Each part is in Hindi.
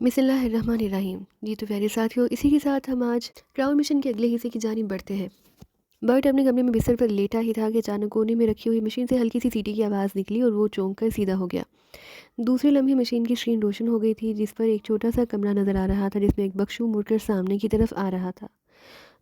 बिस्मिल्लाहिर्रहमानिर्रहीम। जी तो प्यारे साथियों, इसी के साथ हम आज क्राउन मिशन के अगले हिस्से की जानिब बढ़ते हैं। बर्ट अपने कमरे में बिस्तर पर लेटा ही था कि अचानक कोने में रखी हुई मशीन से हल्की सी सीटी की आवाज़ निकली और वो चौंक कर सीधा हो गया। दूसरे लम्हे मशीन की स्क्रीन रोशन हो गई थी, जिस पर एक छोटा सा कमरा नज़र आ रहा था, जिसमें एक बख्शू मुड़कर सामने की तरफ आ रहा था।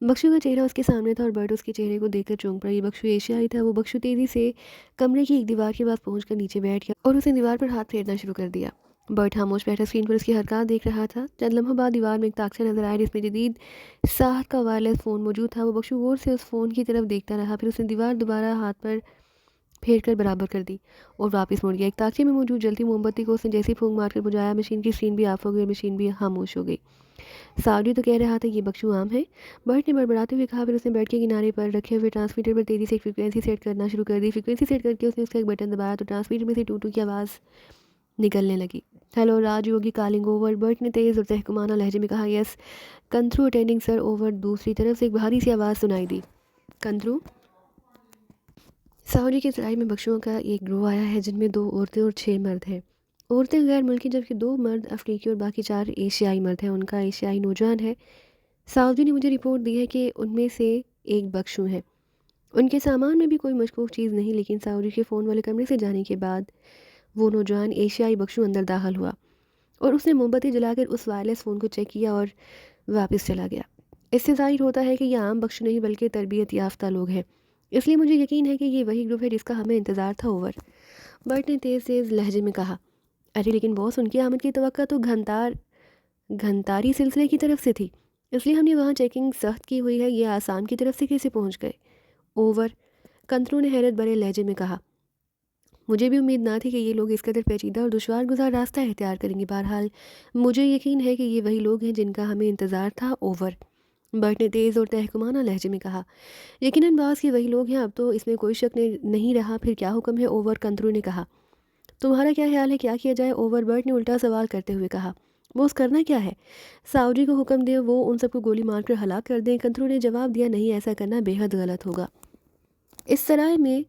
बख्शू का चेहरा उसके सामने था और बर्ट उसके चेहरे को देखकर चौंक पड़ा। ये बख्शू एशियाई था। वो बख्शू तेज़ी से कमरे की एक दीवार के पास पहुंचकर नीचे बैठ गया और उसने दीवार पर हाथ फेरना शुरू कर दिया। बर्ट खामोश बैठा स्क्रीन पर उसकी हरकत देख रहा था। चंद लम्हों बाद दीवार में एक ताकचा नजर आया, जिसमें जदीद साहत का वायरलेस फ़ोन मौजूद था। वो बख्शू गौर से उस फ़ोन की तरफ देखता रहा, फिर उसने दीवार दोबारा हाथ पर फेर कर बराबर कर दी और वापस मुड़ गया। एक ताकचे में मौजूद जलती मोमबत्ती को उसने जैसे ही फूंक मारकर बुझाया, मशीन की स्क्रीन भी ऑफ हो गई और मशीन भी खामोश हो गई। सावरी तो कह रहा था ये बख्शू आम है, बर्ट ने बड़बड़ाते हुए कहा। फिर उसने बेड के किनारे पर रखे हुए ट्रांसमीटर पर तेज़ी से एक फ्रिक्वेंसी सेट करना शुरू कर दी। फ्रिक्वेंसी सेट करके उसने उसका एक बटन दबाया तो ट्रांसमीटर में से टूटू की आवाज़ निकलने लगी। Hello Raj, Yogi calling over, Burt ने तेज़ और तहकुमाना लहजे में कहा। यस कंथ्रू अटेंडिंग सर, ओवर। दूसरी तरफ से एक भारी सी आवाज़ सुनाई दी। कंथ्रू। सावरी की तराई में बख्शुओं का एक ग्रोह आया है, जिनमें 2 औरतें और 6 मर्द हैं। औरतें गैर मुल्की, जबकि 2 मर्द अफ्रीकी और बाकी 4 एशियाई मर्द हैं। उनका एशियाई नौजवान है। सावरी ने मुझे रिपोर्ट दी है कि उनमें से एक बख्शू है। उनके सामान में भी कोई मशकूक चीज़ नहीं, लेकिन सावरी के फ़ोन वाले कमरे से जाने के बाद वो नौजवान एशियाई बख्शू अंदर दाखिल हुआ और उसने मोमबत्ती जलाकर उस वायरलेस फ़ोन को चेक किया और वापस चला गया। इससे ज़ाहिर होता है कि ये आम बख्शू नहीं बल्कि तरबियत याफ्ता लोग हैं। इसलिए मुझे यकीन है कि ये वही ग्रुप है जिसका हमें इंतज़ार था, ओवर। बर्ट ने तेज़ तेज़ लहजे में कहा। अरे लेकिन बॉस, उनकी आमद की तवक्का तो घनतारी सिलसिले की तरफ से थी, इसलिए हमने वहाँ चेकिंग सख्त की हुई है। ये आसाम की तरफ से कैसे पहुँच गए, ओवर। कंतरू ने हैरत भरे लहजे में कहा। मुझे भी उम्मीद ना थी कि ये लोग इस कदर पेचीदा और दुश्वार गुजार रास्ता इख्तियार करेंगे। बहरहाल मुझे यकीन है कि ये वही लोग हैं जिनका हमें इंतज़ार था, ओवर। बर्ट ने तेज़ और तहकुमाना लहजे में कहा। यकीनन बास ये वही लोग हैं, अब तो इसमें कोई शक नहीं रहा। फिर क्या हुक्म है, ओवर। कंतरू ने कहा। तुम्हारा क्या ख्याल है, क्या किया जाए, ओवर। बर्ट ने उल्टा सवाल करते हुए कहा। बोस, करना क्या है? साउजी को हुक्म दे वो उन सबको गोली मारकर हलाक कर दें। कंतरू ने जवाब दिया। नहीं, ऐसा करना बेहद गलत होगा। इस सराय में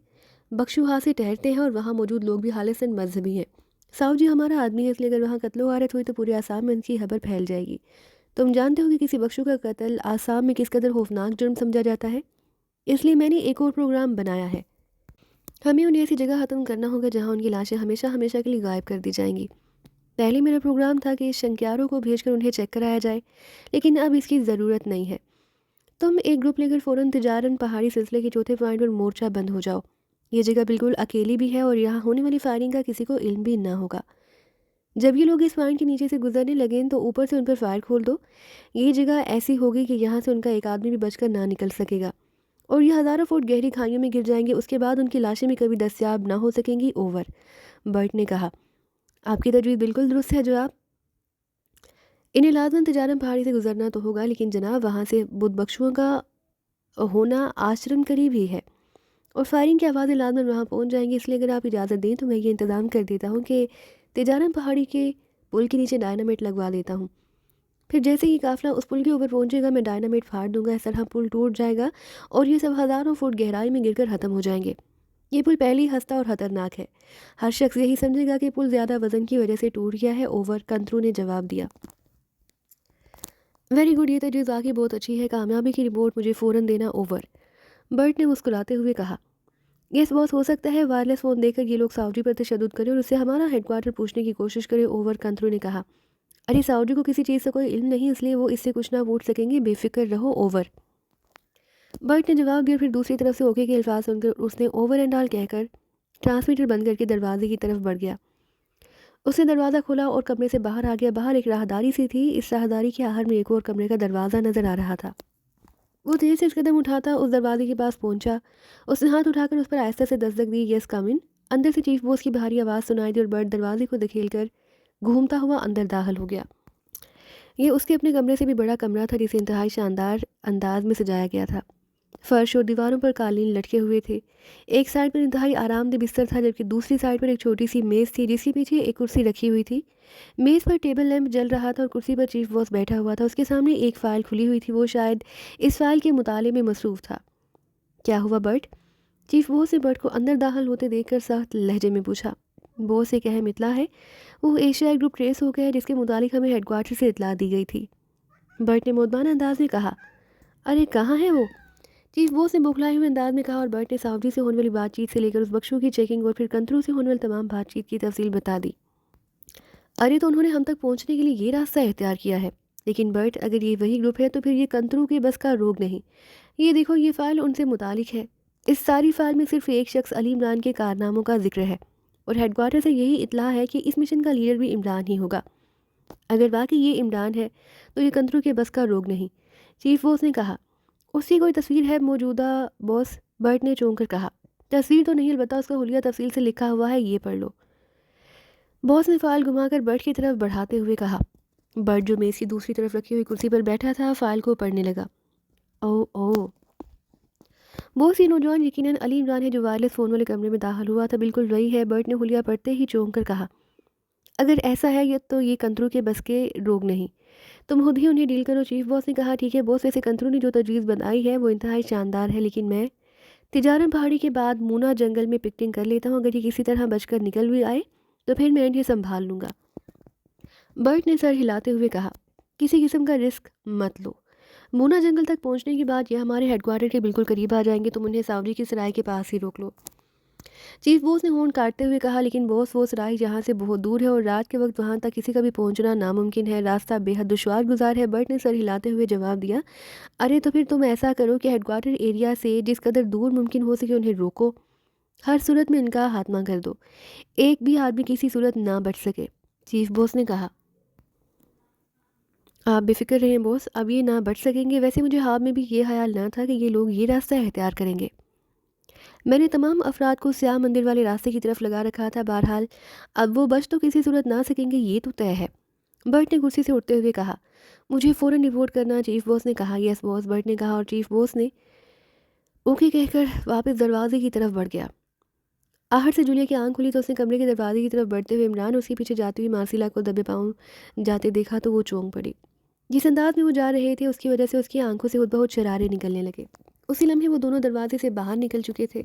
बख्शू हासे ठहरते हैं और वहाँ मौजूद लोग भी खालिसन मजहबी हैं। साउजी हमारा आदमी है, इसलिए अगर वहाँ कत्लो गारत हुई तो पूरे आसाम में उनकी खबर फैल जाएगी। तुम जानते हो कि किसी बख्शू का कत्ल आसाम में किस कदर खौफनाक जुर्म समझा जाता है। इसलिए मैंने एक और प्रोग्राम बनाया है। हमें उन्हें ऐसी जगह ख़त्म करना होगा जहाँ उनकी लाशें हमेशा हमेशा के लिए गायब कर दी जाएंगी। पहले मेरा प्रोग्राम था कि शंक्यारों को भेजकर उन्हें चेक कराया जाए, लेकिन अब इसकी ज़रूरत नहीं है। तुम एक ग्रुप लेकर फ़ौरन तिजारन पहाड़ी सिलसिले के चौथे पॉइंट पर मोर्चा बंद हो जाओ। ये जगह बिल्कुल अकेली भी है और यहाँ होने वाली फायरिंग का किसी को इल्म भी ना होगा। जब ये लोग इस पॉइंट के नीचे से गुजरने लगें तो ऊपर से उन पर फायर खोल दो। ये जगह ऐसी होगी कि यहाँ से उनका एक आदमी भी बचकर ना निकल सकेगा और ये हज़ारों फुट गहरी खाइयों में गिर जाएंगे। उसके बाद उनकी लाशें भी कभी दस्याब ना हो सकेंगी, ओवर। बर्ट ने कहा। आपकी तजवीज़ बिल्कुल दुरुस्त है जनाब। इन्हें लाजमन तिजारन पहाड़ी से गुजरना तो होगा, लेकिन जनाब वहाँ से बुद्ध बख्शुओं का होना आश्रम करीब ही है और फायरिंग की आवाज़ें लाजमन वहाँ पहुँच जाएंगी। इसलिए अगर आप इजाज़त दें तो मैं ये इंतज़ाम कर देता हूँ कि तिजारन पहाड़ी के पुल के नीचे डायनामाइट लगवा देता हूँ। फिर जैसे ही काफ़िला उस पुल के ऊपर पहुँचेगा, मैं डायनामाइट फाड़ दूंगा। इस तरह पुल टूट जाएगा और ये सब हज़ारों फुट गहराई में गिरकर ख़त्म हो जाएंगे। ये पुल पहले ही हंसता और ख़तरनाक है। हर शख्स यही समझेगा कि पुल ज़्यादा वज़न की वजह से टूट गया है, ओवर। कंतरू ने जवाब दिया। वेरी गुड, ये तजवीज़ वाकई बहुत अच्छी है। कामयाबी की रिपोर्ट मुझे फ़ौरन देना, ओवर। बर्ट ने मुस्कुराते हुए कहा। यस बॉस, हो सकता है वायरलेस फ़ोन देकर ये लोग साउदी पर तशद्दुद करें और उससे हमारा हेडक्वार्टर पूछने की कोशिश करें, ओवर। कंतरू ने कहा। अरे साउदी को किसी चीज़ से कोई इल्म नहीं, इसलिए वो इससे कुछ ना पूछ सकेंगे, बेफिक्र रहो, ओवर। बर्ट ने जवाब दिया। फिर दूसरी तरफ से ओके के अल्फाज सुनकर उसने ओवर एंड ऑल कहकर ट्रांसमीटर बंद करके दरवाजे की तरफ बढ़ गया। उसने दरवाज़ा खोला और कमरे से बाहर आ गया। बाहर एक राहदारी सी थी। इस राहदारी के आहर में एक और कमरे का दरवाज़ा नज़र आ रहा था। वो तेज़ी से कदम उठाता उस दरवाजे के पास पहुंचा। उसने हाथ उठाकर उस पर आहिस्ता से दस्तक दी। यस कम इन। अंदर से चीफ बॉस की भारी आवाज़ सुनाई दी और बर्ट दरवाजे को धकेल कर घूमता हुआ अंदर दाखिल हो गया। ये उसके अपने कमरे से भी बड़ा कमरा था, जिसे इंतहाई शानदार अंदाज में सजाया गया था। फर्श और दीवारों पर कालीन लटके हुए थे। एक साइड पर इंतहाई आरामदेह बिस्तर था, जबकि दूसरी साइड पर एक छोटी सी मेज़ थी, जिसके पीछे एक कुर्सी रखी हुई थी। मेज़ पर टेबल लैंप जल रहा था और कुर्सी पर चीफ बॉस बैठा हुआ था। उसके सामने एक फ़ाइल खुली हुई थी। वो शायद इस फाइल के मुताले में मसरूफ़ था। क्या हुआ बर्ट? चीफ बॉस ने बर्ट को अंदर दाखिल होते देखकर सख्त लहजे में पूछा। बॉस एक अहम इत्तला है। वो एशियाई ग्रुप ट्रेस हो गया है जिसके मुतालिक हमें हेडक्वार्टर से इत्तला दी गई थी। बर्ट ने मुतमाना अंदाज में कहा। अरे कहाँ है वो? चीफ बॉस ने बौखलाए हुए अंदाज में कहा और बर्ट ने सावजी से होने वाली बातचीत से लेकर उस बख्शों की चेकिंग और फिर कंतरों से होने वाली तमाम बातचीत की तफसील बता दी। अरे तो उन्होंने हम तक पहुंचने के लिए ये रास्ता इख्तियार किया है। लेकिन बर्ट, अगर ये वही ग्रुप है तो फिर ये कंतरों के बस का रोग नहीं। ये देखो, ये फ़ाइल उनसे मुतालिक है। इस सारी फाइल में सिर्फ एक शख्स अली इमरान के कारनामों का जिक्र है और हेडक्वार्टर से यही इतला है कि इस मिशन का लीडर भी इमरान ही होगा। अगर वाकई ये इमरान है तो ये कंतरों के बस का रोग नहीं। चीफ बॉस ने कहा। उसकी कोई तस्वीर है मौजूदा बॉस? बर्ट ने चौंक कर कहा। तस्वीर तो नहीं, अलबत्ता उसका हुलिया तफसील से लिखा हुआ है, ये पढ़ लो। बॉस ने फाइल घुमाकर बर्ट की तरफ बढ़ाते हुए कहा। बर्ट जो मेज़ की दूसरी तरफ रखी हुई कुर्सी पर बैठा था फाइल को पढ़ने लगा। ओ ओ बॉस, ये नौजवान यकीनन अली इमरान है जो वायरलेस फ़ोन वाले कमरे में दाखिल हुआ था। बिल्कुल वही है, बर्ट ने हुलिया पढ़ते ही चौंक कर कहा। अगर ऐसा है ये तो ये कंतरों के बस के रोग नहीं। तुम खुद ही उन्हें डील करो। चीफ बॉस ने कहा। ठीक है बॉस, वैसे कंतरों ने जो तजवीज़ बनाई है वो इंतहाई शानदार है, लेकिन मैं तिजारन पहाड़ी के बाद मूना जंगल में पिकनिक कर लेता हूँ। अगर ये किसी तरह बचकर निकल भी आए तो फिर मैं इन्हें संभाल लूँगा। बर्ट ने सर हिलाते हुए कहा। किसी किस्म का रिस्क मत लो। मूना जंगल तक पहुँचने के बाद ये हमारे हेडक्वार्टर के बिल्कुल करीब आ जाएंगे। तुम उन्हें सावजी की सराय के पास ही रोक लो। चीफ बॉस ने होंठ काटते हुए कहा। लेकिन बॉस, वो सराय यहाँ से बहुत दूर है और रात के वक्त वहाँ तक किसी का भी पहुँचना नामुमकिन है। रास्ता बेहद दुश्वार गुजार है। बर्ट ने सर हिलाते हुए जवाब दिया। अरे तो फिर तुम ऐसा करो कि हेडक्वार्टर एरिया से जिस कदर दूर मुमकिन हो सके उन्हें रोको। हर सूरत में इनका हाथमा कर दो। एक भी आदमी किसी सूरत ना बच सके। चीफ बॉस ने कहा। आप बेफिक्र रहें बॉस, अब ये ना बच सकेंगे। वैसे मुझे ख्वाब में भी ये ख्याल ना था कि ये लोग ये रास्ता इख्तियार करेंगे। मैंने तमाम अफराद को स्याह मंदिर वाले रास्ते की तरफ लगा रखा था। बहरहाल अब वो बच तो किसी सूरत ना सकेंगे, ये तो तय है। बर्ट ने कुर्सी से उठते हुए कहा। मुझे फ़ौरन रिपोर्ट करना, चीफ बॉस ने कहा। यस बॉस, बर्ट ने कहा और चीफ बॉस ने ओके कहकर वापस दरवाजे की तरफ बढ़ गया। आहट से जूलिया की आंख खुली तो उसने कमरे के दरवाजे की तरफ बढ़ते हुए इमरान उसके पीछे जाती हुई मार्सिला को दबे पाँव जाते देखा तो वो चौंक पड़ी। जिस अंदाज में वो जा रहे थे उसकी वजह से उसकी आंखों से बहुत शरारे निकलने लगे। उसी लम्हे वो दोनों दरवाजे से बाहर निकल चुके थे।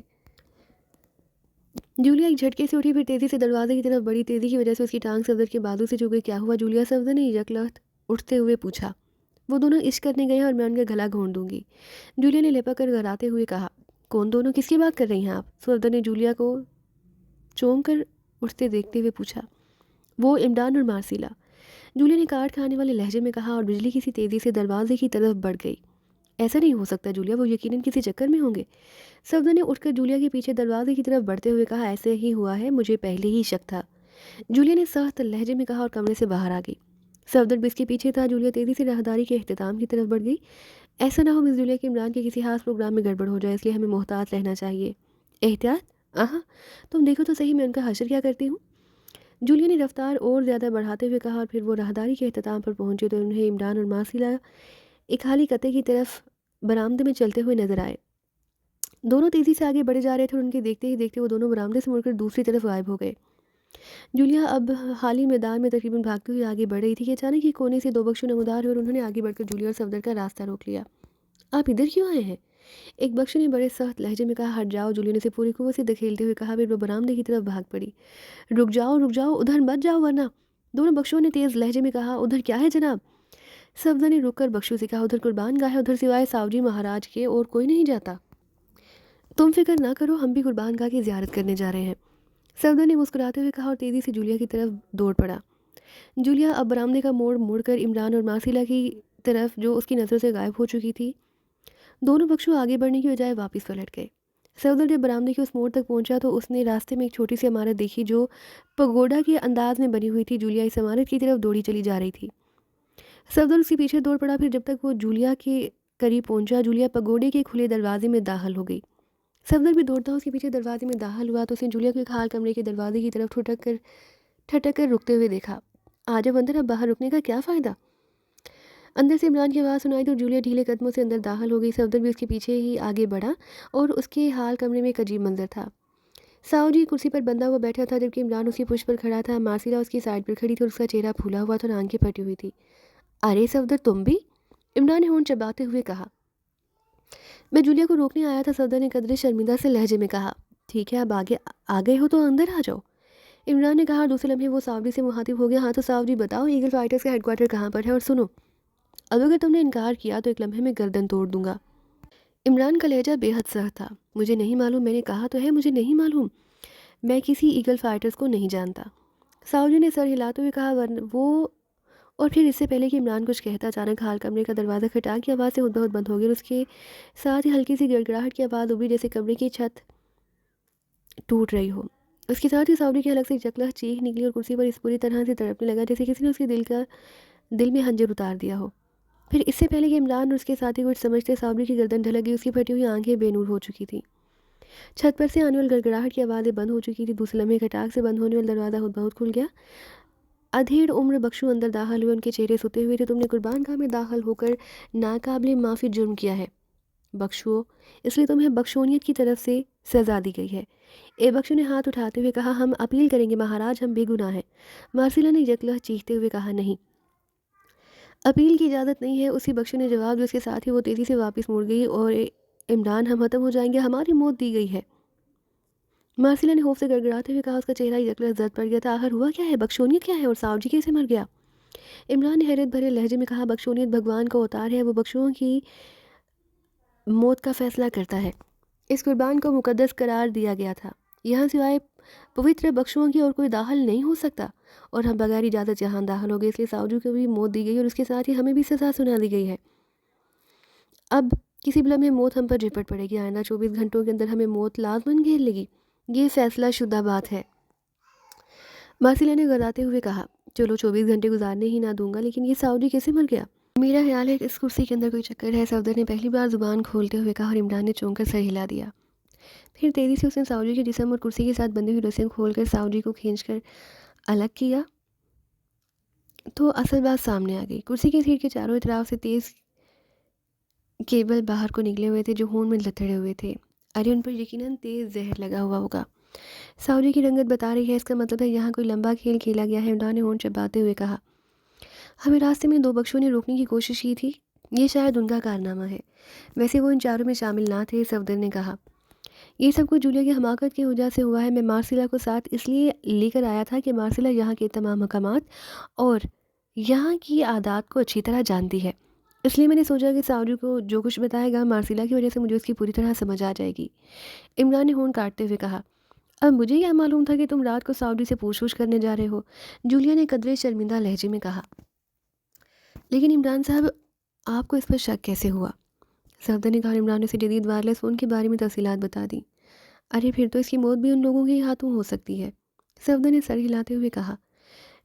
जूलिया एक झटके से उठी, फिर तेज़ी से दरवाजे की तरफ बढ़ी। तेज़ी की वजह से उसकी टांग सफदर के बाजू से चुभ गई। क्या हुआ जूलिया? सफदर ने यकलख्त उठते हुए पूछा। वो दोनों इश्क करने गए हैं और मैं उनका गला घोंट दूंगी, जूलिया ने लेपा कर घराते हुए कहा। कौन दोनों? किसकी बात कर रही हैं आप? सफदर ने जूलिया को चौंक कर उठते देखते हुए पूछा। वो इमरान और मार्सिला, जूलिया ने काट खाने वाले लहजे में कहा और बिजली किसी तेज़ी से दरवाजे की तरफ बढ़ गई। ऐसा नहीं हो सकता जूलिया, वो यकीनन किसी चक्कर में होंगे। सफदर ने उठकर जूलिया के पीछे दरवाजे की तरफ बढ़ते हुए कहा। ऐसे ही हुआ है, मुझे पहले ही शक था, जूलिया ने सख्त लहजे में कहा और कमरे से बाहर आ गई। सफदर भी इसके पीछे था। जूलिया तेज़ी से राहदारी के अख्तिताम की तरफ बढ़ गई। ऐसा ना हो मिस जूलिया कि इमरान के किसी खास प्रोग्राम में गड़बड़ हो जाए, इसलिए हमें मोहतात रहना चाहिए। एहतियात? आहा, तुम देखो तो सही मैं उनका हशर क्या करती हूँ, जूलिया ने रफ्तार और ज़्यादा बढ़ाते हुए कहा और फिर वो राहदारी के अख्तिताम पर पहुंचे तो उन्हें इमरान और मार्सिला एक खाली कत्ते की तरफ बरामदे में चलते हुए नजर आए। दोनों तेज़ी से आगे बढ़े जा रहे थे और उनके देखते ही देखते वो दोनों बरामदे से मुड़कर दूसरी तरफ गायब हो गए। जूलिया अब खाली मैदान में तकरीबन भागती हुई आगे बढ़ रही थी कि अचानक ही कोने से दो बख्शों नमदार हुए और उन्होंने आगे बढ़कर जूलिया और सफदर का रास्ता रोक लिया। आप इधर क्यों आए हैं? एक बख्श ने बड़े सख्त लहजे में कहा। हट जाओ, जूलिया ने उसे पूरी कुव्वत से धकेलते हुए कहा। फिर वो बरामदे की तरफ भाग पड़ी। रुक जाओ, उधर मत जाओ वरना, दोनों बख्शों ने तेज़ लहजे में कहा। उधर क्या है जनाब? सफदर ने रुककर बख्शों से कहा। उधर कुर्बान गाह है, उधर सिवाय सावजी महाराज के और कोई नहीं जाता। तुम फिक्र ना करो, हम भी कुर्बान गाह की ज़ियारत करने जा रहे हैं, सफदर ने मुस्कुराते हुए कहा और तेज़ी से जूलिया की तरफ दौड़ पड़ा। जूलिया अब बरामदे का मोड़ मुड़कर इमरान और मार्सिला की तरफ, जो उसकी नज़र से गायब हो चुकी थी। दोनों बख्शों आगे बढ़ने की बजाय वापस पलट गए। सफदर जब बरामदे के उस मोड़ तक पहुंचा तो उसने रास्ते में एक छोटी सी इमारत देखी जो पगोडा के अंदाज में बनी हुई थी। जूलिया इस इमारत की तरफ दौड़ी चली जा रही थी। सफदर उसके पीछे दौड़ पड़ा। फिर जब तक वो जूलिया के करीब पहुंचा, जूलिया पगोडे के खुले दरवाजे में दाखिल हो गई। सफदर भी दौड़ता उसके पीछे दरवाजे में दाखिल हुआ तो उसने जूलिया को एक हाल कमरे के दरवाजे की तरफ ठटक कर रुकते हुए देखा। आज अब अंदर, अब बाहर रुकने का क्या फ़ायदा? अंदर से इमरान की आवाज़ सुनाई तो जूलिया ढीले कदमों से अंदर दाखिल हो गई। सफदर भी उसके पीछे ही आगे बढ़ा और उसके हाल कमरे में एक अजीब मंजर था। साऊजी कुर्सी पर बंधा हुआ बैठा था जबकि इमरान उसकी पुश पर खड़ा था। मार्सिला उसकी साइड पर खड़ी थी और उसका चेहरा फूला हुआ था और आंखें फटी हुई थी। अरे सफदर, तुम भी? इमरान ने होंठ चबाते हुए कहा। मैं जूलिया को रोकने आया था, सफदर ने कदरे शर्मिंदा से लहजे में कहा। ठीक है, अब आगे आ गए हो तो अंदर आ जाओ। इमरान ने कहा। दूसरे लम्हे वो सावजी से मुखातिब हो गया। हाँ तो सावजी बताओ, ईगल फाइटर्स का हेडक्वार्टर कहाँ पर है, और सुनो, अब अगर तुमने इनकार किया तो एक लम्हे में गर्दन तोड़ दूंगा। इमरान का लहजा बेहद सख्त था। मुझे नहीं मालूम, मैंने कहा तो है मुझे नहीं मालूम, मैं किसी ईगल फाइटर्स को नहीं जानता। सावजी ने सर हिलाते हुए कहा, वरन वो। और फिर इससे पहले कि इमरान कुछ कहता, अचानक हाल कमरे का दरवाज़ा खटका की आवाज़ से हुदहुद बंद हो गई, और उसके साथ ही हल्की सी गड़गड़ाहट की आवाज़ उभरी, जैसे कमरे की छत टूट रही हो। उसके साथ ही सावरी की अलग से जकलह चीख निकली और कुर्सी पर इस पूरी तरह से तड़पने लगा जैसे किसी ने उसके दिल में हंजर उतार दिया हो। फिर इससे पहले कि इमरान और उसके साथी कुछ समझते, सावरी की गर्दन ढलक गई, उसकी फटी हुई आंखें बेनूर हो चुकी थी। छत पर से आने वाली गड़गड़ाहट की आवाज़ें बंद हो चुकी थी। दूसरे लम्हे खटाक से बंद होने वाला दरवाज़ा खुद बहुत खुल गया। अधेड़ उम्र बख्शू अंदर दाखिल हुए। उनके चेहरे सुते हुए थे। तुमने कुर्बान गाह में दाखिल होकर नाकाबिले माफ़ी जुर्म किया है बख्शुओ, इसलिए तुम्हें बख्शोनियत की तरफ से सज़ा दी गई है। ए बख्शू ने हाथ उठाते हुए कहा, हम अपील करेंगे महाराज, हम बेगुनाह हैं। मार्सिला ने यकलह चीखते हुए कहा, नहीं, अपील की इजाज़त नहीं है। उसी बख्शू ने जवाब दिया। उसके साथ ही वो तेज़ी से वापस मुड़ गई। और इमरान, हम ख़त्म हो जाएंगे, हमारी मौत दी गई है। मार्सिला ने खौफ से गड़गड़ाते हुए कहा। उसका चेहरा यकलह जद पड़ गया था। आखिर हुआ क्या है, बख्शोनियत क्या है, और सावजी कैसे मर गया? इमरान ने हैरत भरे लहजे में कहा, बख्शोनियत भगवान का अवतार है, वो बख्शुओं की मौत का फैसला करता है। इस कुर्बान को मुकद्दस करार दिया गया था। यहाँ सिवाय पवित्र बख्शुओं की और कोई दाखिल नहीं हो सकता, और हम बगैर इजाज़त यहाँ दाखिल हो गए, इसलिए सावजू को भी मौत दी गई और उसके साथ ही हमें भी सज़ा सुना दी गई है। अब किसी भी लम्हे मौत हम पर झपट पड़ेगी। आइंदा 24 घंटों के अंदर हमें मौत लाजमन घेर लेगी। ये फैसला शुदा बात है। मार्सिला ने गराते हुए कहा, चलो 24 घंटे गुजारने ही ना दूंगा, लेकिन ये सावजी कैसे मर गया? मेरा ख्याल है कि इस कुर्सी के अंदर कोई चक्कर है, सफदर ने पहली बार जुबान खोलते हुए कहा, और इमरान ने चौंक कर सर हिला दिया। फिर तेज़ी से उसने सावजी के जिस्म और कुर्सी के साथ बंधी हुई रस्सियाँ खोलकर सावजी को खींचकर अलग किया तो असल बात सामने आ गई। कुर्सी की सीट के चारों तरफ से तेज़ केबल बाहर को निकले हुए थे, जो खून में लथड़े हुए थे। अरे उन पर यकीनन तेज़ जहर लगा हुआ होगा। सावजी की रंगत बता रही है, इसका मतलब है यहाँ कोई लंबा खेल खेला गया है। इमरान ने होंठ चबाते हुए कहा, हमें रास्ते में 2 बख्शों ने रोकने की कोशिश की थी, ये शायद उनका कारनामा है। वैसे वो इन चारों में शामिल ना थे, सफदर ने कहा। ये सब कुछ जूलिया की हमाकत की वजह से हुआ है। मैं मार्सिला को साथ इसलिए लेकर आया था कि मार्सिला यहाँ के तमाम मकामात और यहाँ की आदात को अच्छी तरह जानती है। इसलिए मैंने सोचा कि सावजी को जो कुछ बताएगा मार्सिला की वजह से मुझे उसकी पूरी तरह समझ आ जाएगी। इमरान ने होंठ काटते हुए कहा, अब मुझे क्या मालूम था कि तुम रात को सावजी से पूछ करने जा रहे हो। जूलिया ने कदरे शर्मिंदा लहजे में कहा। लेकिन इमरान साहब, आपको इस पर शक कैसे हुआ? सफदर ने कहा। इमरान ने उसे जदीद वायरलेस फ़ोन के बारे में तफसीलात बता दी। अरे फिर तो इसकी मौत भी उन लोगों के ही हाथों हो सकती है, सफदर ने सर हिलाते हुए कहा।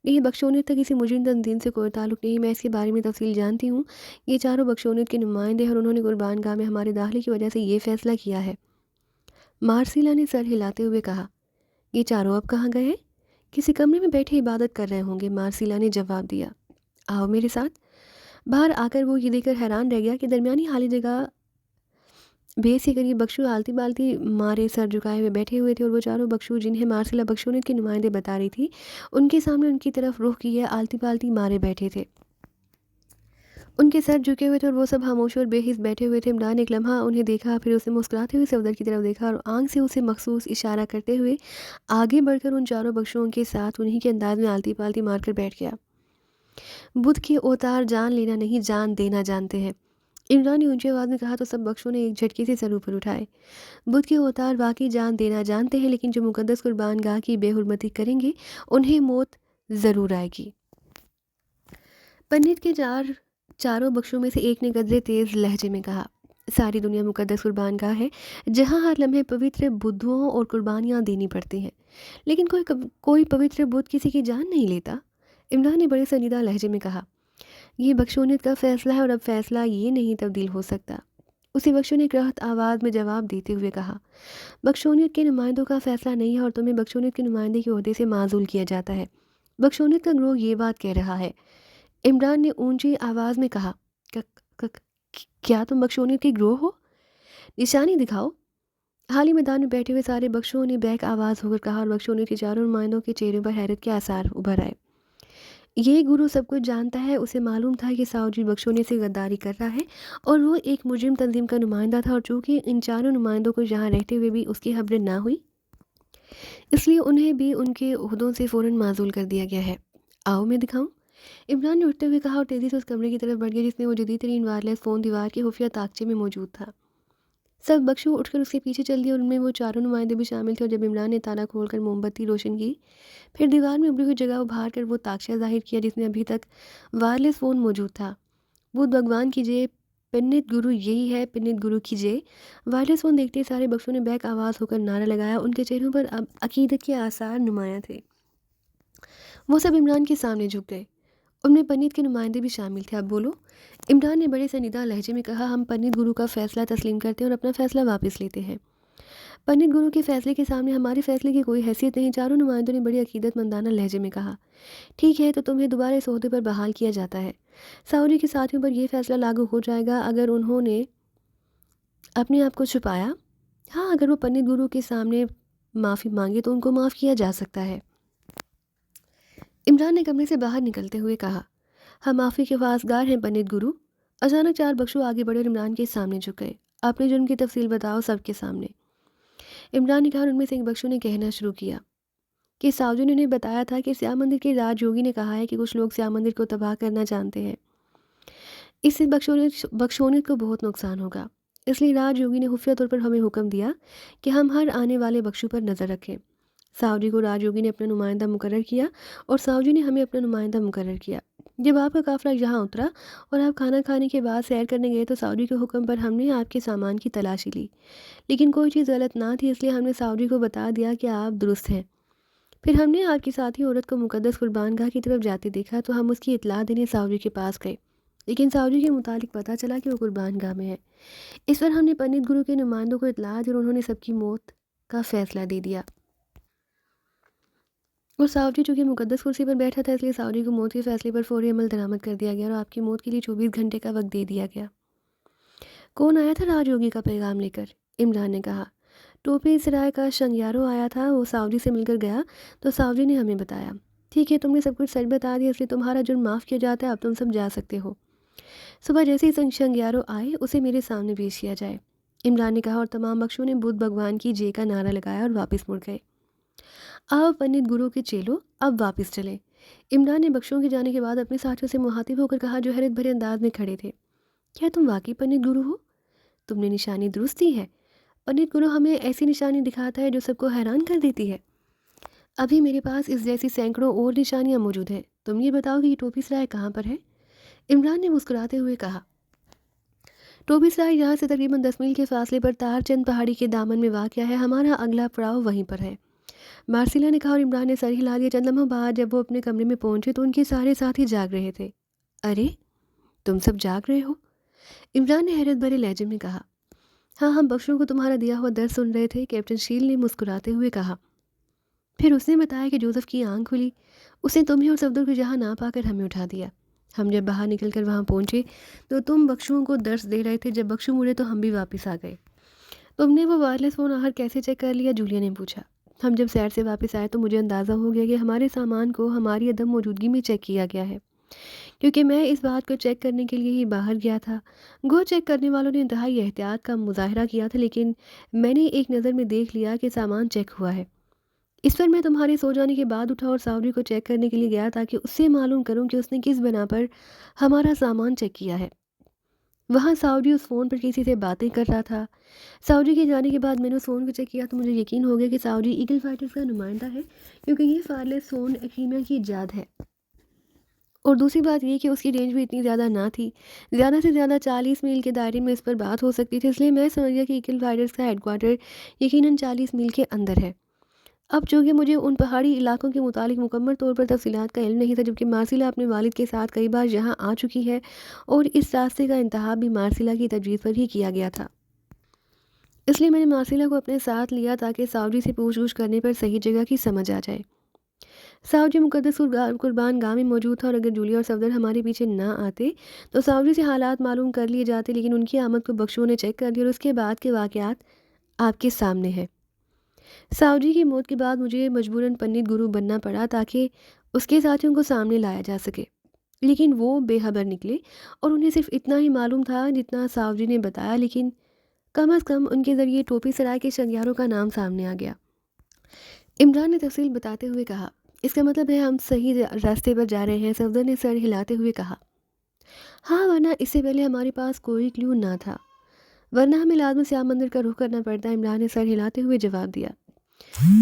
नहीं, बख्शोनियत तक किसी मुजरिम तंजीम से कोई ताल्लुक़ नहीं। मैं इसके बारे में तफसील जानती हूँ। ये चारों बख्शोनियत के नुमाइंदे हैं और उन्होंने कुर्बान गाह में हमारे दाखिले की वजह से ये फ़ैसला किया है। मार्सिला ने सर हिलाते हुए कहा, ये चारों अब कहाँ गए? किसी कमरे में बैठे इबादत कर रहे होंगे, मार्सिला ने जवाब दिया। आओ मेरे साथ। बाहर आकर वो ये देखकर हैरान रह गया कि दरमियानी खाली जगह बेस के करीब बख्शू आलती बालती मारे सर झुकाए हुए बैठे हुए थे, और वो चारों बख्शू जिन्हें मार्सिला बख्शूनियत के नुमाइंदे बता रही थी, उनके सामने उनकी तरफ रुख किए आलती बालती मारे बैठे थे। उनके सर झुके हुए थे और वो सब खामोश और बेहिस बैठे हुए थे। इमरान ने एक लम्हा उन्हें देखा, फिर उसे मुस्कुराते हुए सफदर की तरफ देखा और आंख से उसे मखसूस इशारा करते हुए आगे बढ़कर उन चारों बख्शुओं के साथ उन्हीं के अंदाज में आलती पालती मारकर बैठ गया। बुद्ध के अवतार जान लेना नहीं, जान देना जानते हैं, इमरान ने ऊंची आवाज़ में कहा तो सब बख्शों ने एक झटके से सर ऊपर उठाए। बुद्ध के अवतार वाकई जान देना जानते हैं, लेकिन जो मुकद्दस कुर्बान गाह की बेहुरमती करेंगे उन्हें मौत ज़रूर आएगी। पंडित के चारों बख्शों में से एक ने गदरे तेज़ लहजे में कहा, सारी दुनिया मुकद्दस कुर्बान गाह है, जहाँ हर लम्हे पवित्र बुद्धों और कुर्बानियाँ देनी पड़ती हैं, लेकिन कोई पवित्र बुद्ध किसी की जान नहीं लेता। इमरान ने बड़े संजीदा लहजे में कहा, ये बख्शोनियत का फ़ैसला है और अब फ़ैसला ये नहीं तब्दील हो सकता। उसी बख्शों ने कृहत आवाज़ में जवाब देते हुए कहा, बख्शोनियत के नुमाइंदों का फ़ैसला नहीं है और तुम्हें बख्शोनियत के नुमाइंदे के ओहदे से माजूल किया जाता है। बख्शोनियत का ग्रोह ये बात कह रहा है। इमरान ने ऊंची आवाज़ में कहा, "क- क- क्या तुम बख्शोनियत के ग्रोह हो? निशानी दिखाओ।" हाल ही मैदान में बैठे हुए सारे बख्शों ने बैक आवाज़ होकर कहा, और बख्शोनियत के चारों नुमाइंदों के चेहरे पर हैरत के आसार उभर आए। ये गुरु सब कुछ जानता है। उसे मालूम था कि सावजी बख्शोनियत से गद्दारी कर रहा है और वो एक मुजरिम तंजीम का नुमाइंदा था, और चूँकि इन चारों नुमाइंदों को यहाँ रहते हुए भी उसकी खबरें ना हुई, इसलिए उन्हें भी उनके ओहदों से फ़ौरन माज़ूल कर दिया गया है। आओ मैं दिखाऊँ? इमरान ने उठते हुए कहा और तेज़ी से उस कमरे की तरफ बढ़ गया जिसमें वो जदीद तरीन वायरलेस फ़ोन दीवार के खुफिया ताकचे में मौजूद था। सब बख्शू उठकर उसके पीछे चल दिए और उनमें वो चारों नुमाइंदे भी शामिल थे और जब इमरान ने ताला खोलकर मोमबत्ती रोशन की, फिर दीवार में उभरी हुई जगह उभार कर वो ताकचा ज़ाहिर किया जिसमें अभी तक वायरलेस फ़ोन मौजूद था। बुध भगवान की जय, पिन्नित गुरु यही है, पिन्नित गुरु की जय। वायरलेस फ़ोन देखते ही सारे बख्शों ने बैक आवाज़ होकर नारा लगाया। उनके चेहरों पर अब अकीदत के आसार नुमाया थे। वो सब इमरान के सामने झुक गए। उनमें पन्नीत के नुमाइंदे भी शामिल थे। अब बोलो। इमरान ने बड़े संजीदा लहजे में कहा, हम पन्नीत गुरु का फ़ैसला तस्लीम करते हैं और अपना फ़ैसला वापस लेते हैं। पंडित गुरु के फैसले के सामने हमारे फैसले की कोई हैसियत नहीं। चारों नुमाइंदों ने बड़ी अकीदतमंदाना लहजे में कहा। ठीक है, तो तुम्हें दोबारा इस ओहदे पर बहाल किया जाता है। साउदी के साथियों पर यह फैसला लागू हो जाएगा अगर उन्होंने अपने आप को छुपाया। हाँ, अगर वो पंडित गुरु के सामने माफ़ी मांगे तो उनको माफ़ किया जा सकता है। इमरान ने कमरे से बाहर निकलते हुए कहा, हम माफ़ी के वास्तार हैं पंडित गुरु। अचानक चार बख्शू आगे बढ़े और इमरान के सामने झुक गए। अपने जुर्म की तफसील बताओ सबके सामने। इमरान ने कहा। उनमें से एक बख्शू ने कहना शुरू किया कि साउदी ने उन्हें बताया था कि श्याम मंदिर के राजयोगी ने कहा है कि कुछ लोग श्याम मंदिर को तबाह करना चाहते हैं। इससे बख्शोनियत को बहुत नुकसान होगा। इसलिए राजयोगी ने खुफिया तौर पर हमें हुक्म दिया कि हम हर आने वाले बख्शू पर नज़र रखें। साउदी को राजयोगी ने अपना नुमाइंदा मुकर्रर किया और साउदी ने हमें अपना नुमाइंदा मुकर्रर किया। जब आपका काफ़िला यहाँ उतरा और आप खाना खाने के बाद सैर करने गए तो साउदी के हुक्म पर हमने आपके सामान की तलाशी ली, लेकिन कोई चीज़ गलत ना थी। इसलिए हमने साउदी को बता दिया कि आप दुरुस्त हैं। फिर हमने आपकी साथी औरत को मुकद्दस कुर्बानगाह की तरफ जाते देखा तो हम उसकी इत्तला देने साउदी के पास गए, लेकिन साउदी के मुतालिक पता चला कि वो कुर्बानगाह में है। इस पर हमने पंडित गुरु के नुमाइंदों को इत्तला दी और उन्होंने सबकी मौत का फैसला दे दिया। और साउदी चूँकि मुकद्दस कुर्सी पर बैठा था इसलिए साउदी को मौत के फैसले पर फौरी अमल दरामद कर दिया गया और आपकी मौत के लिए 24 घंटे का वक्त दे दिया गया। कौन आया था राजयोगी का पैगाम लेकर? इमरान ने कहा। टोपी सराय का शंगियारो आया था। वो साउदी से मिलकर गया तो साउदी ने हमें बताया। ठीक है, तुमने सब कुछ सच बता दिया इसलिए तुम्हारा जुर्म माफ़ किया जाता है। अब तुम सब जा सकते हो। सुबह जैसे ही शंगियारो आए उसे मेरे सामने पेश किया जाए, इमरान ने कहा और तमाम बख्शों ने बुद्ध भगवान की जय का नारा लगाया और वापस मुड़ गए। अब पंडित गुरु के चेलो अब वापस चले। इमरान ने बख्शों के जाने के बाद अपने साथियों से मुहातिब होकर कहा जो हैरत भरे अंदाज में खड़े थे, क्या तुम वाकई पंडित गुरु हो? तुमने निशानी दुरुस्त दी है। पंडित गुरु हमें ऐसी निशानी दिखाता है जो सबको हैरान कर देती है। अभी मेरे पास इस जैसी सैकड़ों और निशानियां मौजूद हैं। तुम ये बताओ कि ये टोपी सराय कहाँ पर है? इमरान ने मुस्कुराते हुए कहा, टोपी सराय यहाँ से तकरीबन 10 मील के फासले पर तारचंद पहाड़ी के दामन में वाक़या है। हमारा अगला पड़ाव वहीं पर है। मार्सिला ने कहा और इमरान ने सर हिला दिया। चंद लम्हों बाद जब वो अपने कमरे में पहुंचे तो उनके सारे साथी जाग रहे थे। अरे, तुम सब जाग रहे हो? इमरान ने हैरत भरे लहजे में कहा। हाँ, हम बख्शों को तुम्हारा दिया हुआ दर्द सुन रहे थे, कैप्टन शील ने मुस्कुराते हुए कहा। फिर उसने बताया कि जोसेफ की आंख खुली। उसने तुम्हें और सफदर को जहाँ ना पाकर हमें उठा दिया। हम जब बाहर निकलकर वहाँ पहुँचे तो तुम बख्शुओं को दर्द दे रहे थे। जब बख्शू मुड़े तो हम भी वापस आ गए। तुमने वो वायरलेस फ़ोन आखिर कैसे चेक कर लिया? जूलिया ने पूछा। हम जब सैर से वापस आए तो मुझे अंदाज़ा हो गया कि हमारे सामान को हमारी अदम मौजूदगी में चेक किया गया है, क्योंकि मैं इस बात को चेक करने के लिए ही बाहर गया था। गो चेक करने वालों ने इंतहाई एहतियात का मुजाहरा किया था, लेकिन मैंने एक नज़र में देख लिया कि सामान चेक हुआ है। इस पर मैं तुम्हारे सो जाने के बाद उठा और सावरी को चेक करने के लिए गया ताकि उससे मालूम करूं कि उसने किस बिना पर हमारा सामान चेक किया है। वहाँ साउदी उस फ़ोन पर किसी से बातें कर रहा था। साउदी के जाने के बाद मैंने उस फ़ोन को चेक किया तो मुझे यकीन हो गया कि साउदी ईगल फाइटर्स का नुमाइंदा है, क्योंकि ये फायरलेस फ़ोन एक्रीमिया की ईजाद है। और दूसरी बात ये कि उसकी रेंज भी इतनी ज़्यादा ना थी। ज़्यादा से ज़्यादा 40 मील के दायरे में इस पर बात हो सकती थी, इसलिए मैं समझ गया कि ईगल फाइटर्स का हेडक्वार्टर यकीनन 40 मील के अंदर है। अब चूँकि मुझे उन पहाड़ी इलाकों के मुतालिक मुकम्मल तौर पर तफसीलात का इल्म नहीं था, जबकि मार्सिला अपने वालिद के साथ कई बार यहाँ आ चुकी है और इस रास्ते का इंतखाब भी मार्सिला की तजवीज़ पर ही किया गया था, इसलिए मैंने मार्सिला को अपने साथ लिया ताकि साउदी से पूछ-गछ करने पर सही जगह की समझ आ जाए। साउदी मुकद्दस कुर्बान गाह में मौजूद था और अगर जूलिया और सफदर हमारे पीछे ना आते तो साउदी से हालात मालूम कर लिए जाते, लेकिन उनकी आमद को बख्शुओं ने चेक कर लिया और उसके बाद के वाक़यात आपके सामने हैं। साउदी की मौत के बाद मुझे मजबूरन पंडित गुरु बनना पड़ा ताकि उसके साथियों को सामने लाया जा सके, लेकिन वो बेखबर निकले और उन्हें सिर्फ इतना ही मालूम था जितना साउदी ने बताया, लेकिन कम अज़ कम उनके ज़रिए टोपी सराय के शंगियारों का नाम सामने आ गया। इमरान ने तफसील बताते हुए कहा, इसका मतलब है हम सही रास्ते पर जा रहे हैं। सफदर ने सर हिलाते हुए कहा, हाँ, वरना इससे पहले हमारे पास कोई क्लू ना था, वरना हमें लाजमी श्याम मंदिर का रुख करना पड़ता। इमरान ने सर हिलाते हुए जवाब दिया,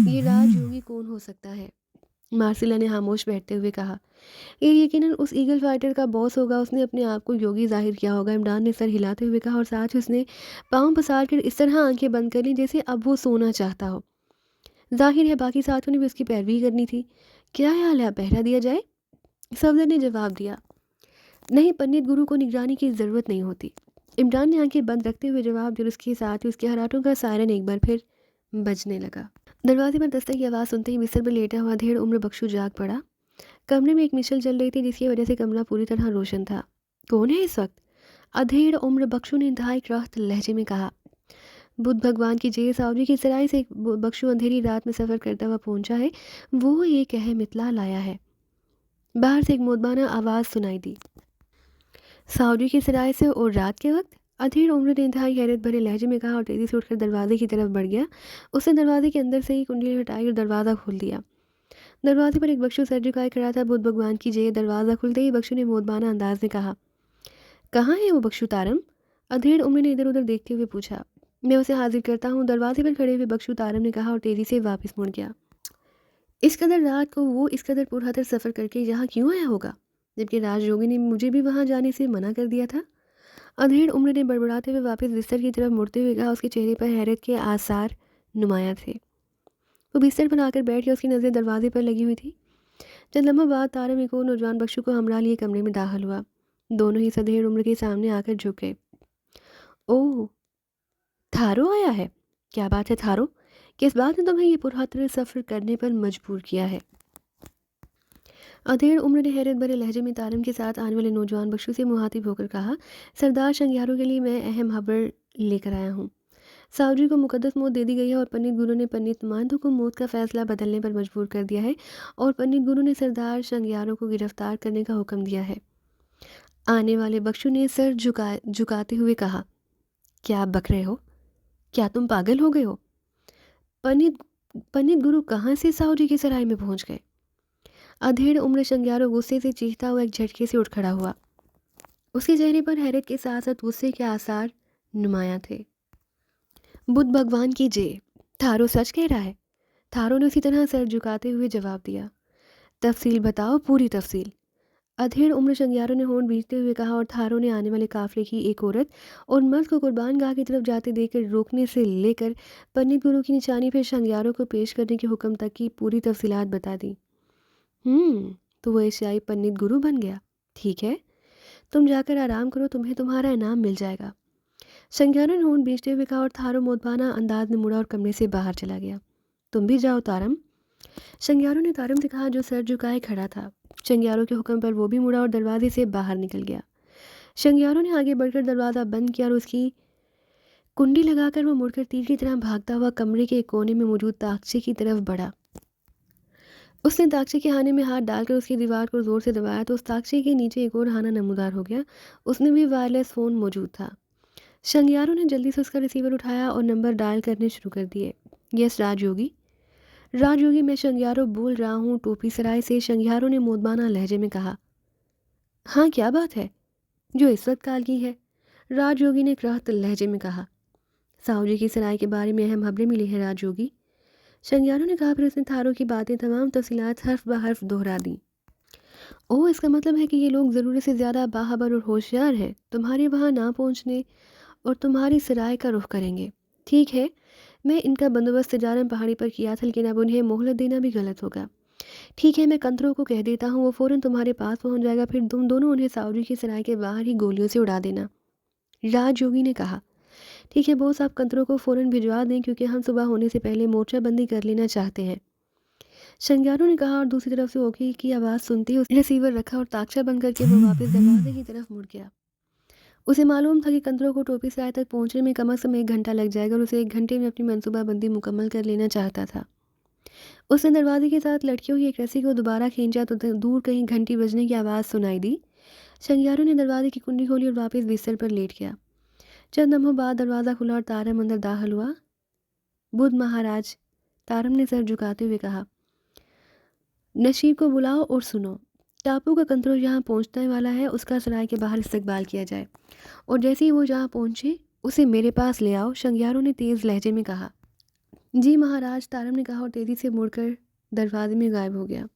ये राजयोगी कौन हो सकता है? मार्सिला ने खामोश बैठते हुए कहा, ये यकीनन उस ईगल फाइटर का बॉस होगा, उसने अपने आप को योगी जाहिर किया होगा। इमरान ने सर हिलाते हुए कहा और साथ ही उसने पाँव पसार कर इस तरह आंखें बंद कर ली जैसे अब वो सोना चाहता हो। जाहिर है बाकी साथियों ने भी उसकी पैरवी करनी थी। क्या ख्याल है, अब पहरा दिया जाए? सफदर ने जवाब दिया, नहीं, पंडित गुरु को निगरानी की ज़रूरत नहीं होती। इमरान ने आंखें बंद रखते हुए जवाब दिया और उसके साथ ही उसके हराटों का सायरन एक बार फिर बजने लगा। दरवाजे पर दस्तक की आवाज़ सुनते ही बिस्तर पर लेटा हुआ अधेड़ उम्र बख्शू जाग पड़ा। कमरे में एक मिशल जल रही थी जिसकी वजह से कमरा पूरी तरह रोशन था। कौन है इस वक्त? अधेड़ उम्र बख्शू ने इंतहाई राहत लहजे में कहा। बुद्ध भगवान की जय। सावजी की सराय से एक बख्शू अंधेरी रात में सफ़र करता हुआ पहुंचा है। वो ये कह मितला लाया है। बाहर से एक मोदबाना आवाज़ सुनाई दी, सावजी की सराय से और रात के वक्त? अधेड़ उम्र ने इंतहाई हैरत भरे लहजे में कहा और तेज़ी से उठकर दरवाजे की तरफ बढ़ गया। उसने दरवाजे के अंदर से ही कुंडी हटाई और दरवाज़ा खोल दिया। दरवाजे पर एक बख्शू सर झुकाए खड़ा था। बुद्ध भगवान की जय। दरवाज़ा खुलते ही बख्शू ने मोदबाना अंदाज में कहा, कहाँ है वो बख्शू तारम? अधेड़ उम्र ने इधर उधर देखते हुए पूछा। मैं उसे हाजिर करता हूँ, दरवाजे पर खड़े हुए बख्शू तारम ने कहा और तेज़ी से वापस मुड़ गया। इस कदर रात को वो इस कदर पुरहतर सफ़र करके यहाँ क्यों आया होगा, जबकि राजयोगी ने मुझे भी वहाँ जाने से मना कर दिया था? अधेड़ उम्र ने बड़बड़ाते हुए वापस बिस्तर की तरफ मुड़ते हुए कहा। उसके चेहरे पर हैरत के आसार नुमाया थे। वो बिस्तर पर आकर बैठ गया। उसकी नज़र दरवाजे पर लगी हुई थी। चंद लम्हों बाद तारम एक और नौजवान बख्शू को हमरा लिए कमरे में दाखिल हुआ। दोनों ही सधेड़ उम्र के सामने आकर झुक गए। ओह, थारो आया है? क्या बात है थारो, किस बात ने तुम्हें ये पुरहतर सफ़र करने पर मजबूर किया है? अधेड़ उम्र ने हैरत भरे लहजे में तारम के साथ आने वाले नौजवान बख्शू से मुहातिब होकर कहा, सरदार शंगियारों के लिए मैं अहम खबर लेकर आया हूँ। सावजी को मुकद्दस मौत दे दी गई है और पंडित गुरु ने पंडित नुमाइंदों को मौत का फैसला बदलने पर मजबूर कर दिया है और पंडित गुरु ने सरदार शंगियारों को गिरफ्तार करने का हुक्म दिया है। आने वाले बख्शू ने सर झुकाते हुए कहा, क्या आप बक रहे हो? क्या तुम पागल हो गए हो? पंडित पंडित गुरु कहाँ से सावजी की सराय में पहुंच गए? अधेड़ उम्र शंगियारों गुस्से से चीखता हुआ एक झटके से उठ खड़ा हुआ। उसके चेहरे पर हैरत के साथ साथ गुस्से के आसार नुमाया थे। बुद्ध भगवान की जय। थारो सच कह रहा है? थारो ने उसी तरह सर झुकाते हुए जवाब दिया। तफसील बताओ, पूरी तफसील। अधेड़ उम्र शंगियारों ने होंठ भींचते हुए कहा और थारो ने आने वाले काफिले की एक औरत और मर्द को कुर्बान गाह की तरफ जाते देखकर रोकने से लेकर पंडित गुरु की निशानी पर शंगियारों को पेश करने के हुक्म तक की पूरी तफसीलात बता दी। तो वो एशियाई पंडित गुरु बन गया। ठीक है, तुम जाकर आराम करो, तुम्हें तुम्हारा इनाम मिल जाएगा। शंगियारों ने होंठ भींचते हुए कहा और थारो मोदबाना अंदाज में मुड़ा और कमरे से बाहर चला गया। तुम भी जाओ तारम, शंगियारों ने तारम से कहा जो सर झुकाए खड़ा था। शंगियारों के हुक्म पर वो भी मुड़ा और दरवाजे से बाहर निकल गया। शंगियारों ने आगे बढ़कर दरवाज़ा बंद किया और उसकी कुंडी लगाकर वो मुड़कर तीर की तरह भागता हुआ कमरे के एक कोने में मौजूद ताकचे की तरफ बढ़ा। उसने ताकचे के हाने में हाथ डालकर उसकी दीवार को जोर से दबाया तो उस ताकचे के नीचे एक और हाना नमूदार हो गया। उसमें भी वायरलेस फ़ोन मौजूद था। शंगियारों ने जल्दी से उसका रिसीवर उठाया और नंबर डायल करने शुरू कर दिए। यस राजयोगी। राजयोगी, मैं शंगियारों बोल रहा हूँ, टोपी सराय से। शंगियारों ने मोदबाना लहजे में कहा। हाँ, क्या बात है जो इस वक्त काल की है? राजयोगी ने कराहत लहजे में कहा। साहूजी की सराय के बारे में अहम खबरें मिली है राजयोगी, शंगियारों ने कहा। फिर उसने थारों की बातें तमाम तफसीलात हर्फ ब हर्फ दोहरा दी। ओह, इसका मतलब है कि ये लोग ज़रूरत से ज़्यादा बाखबर और होशियार हैं, तुम्हारे वहाँ ना पहुँचने और तुम्हारी सराय का रुख करेंगे। ठीक है, मैं इनका बंदोबस्त जारम पहाड़ी पर किया था, लेकिन अब उन्हें मोहलत देना भी गलत होगा। ठीक है, मैं कंतरों को कह देता हूँ, वो फ़ौरन तुम्हारे पास पहुँच जाएगा, फिर तुम दोनों उन्हें सावजी की सराय के बाहर ही गोलियों से उड़ा देना। राजयोगी ने कहा। ठीक है बॉस, आप कंतरों को फ़ौरन भिजवा दें क्योंकि हम सुबह होने से पहले मोर्चाबंदी कर लेना चाहते हैं। शंगियारों ने कहा और दूसरी तरफ से ओके की आवाज़ सुनते ही उसने रिसीवर रखा और ताकचा बंद करके वो वापस दरवाजे की तरफ मुड़ गया। उसे मालूम था कि कंतरों को टोपी सराय तक पहुंचने में कम से कम 1 घंटा लग जाएगा और उसे 1 घंटे में अपनी मनसूबाबंदी मुकम्मल कर लेना चाहता था। उसने दरवाजे के साथ लड़कियों की एक रस्सी को दोबारा खींचा तो दूर कहीं घंटी बजने की आवाज़ सुनाई दी। शंगियारों ने दरवाजे की कुंडी खोली और वापस बिस्तर पर लेट गया। चंद लम्हों बाद दरवाज़ा खुला और तारम अंदर दाखिल हुआ। बुद्ध महाराज, तारम ने सर झुकाते हुए कहा, नशीब को बुलाओ और सुनो। टापू का कंट्रोल जहाँ पहुँचने वाला है उसका सराय के बाहर इस्तकबाल किया जाए, और जैसे ही वो जहाँ पहुँचे उसे मेरे पास ले आओ, शंगियारों ने तेज़ लहजे में कहा। जी महाराज, तारम ने कहा और तेज़ी से मुड़कर दरवाजे में गायब हो गया।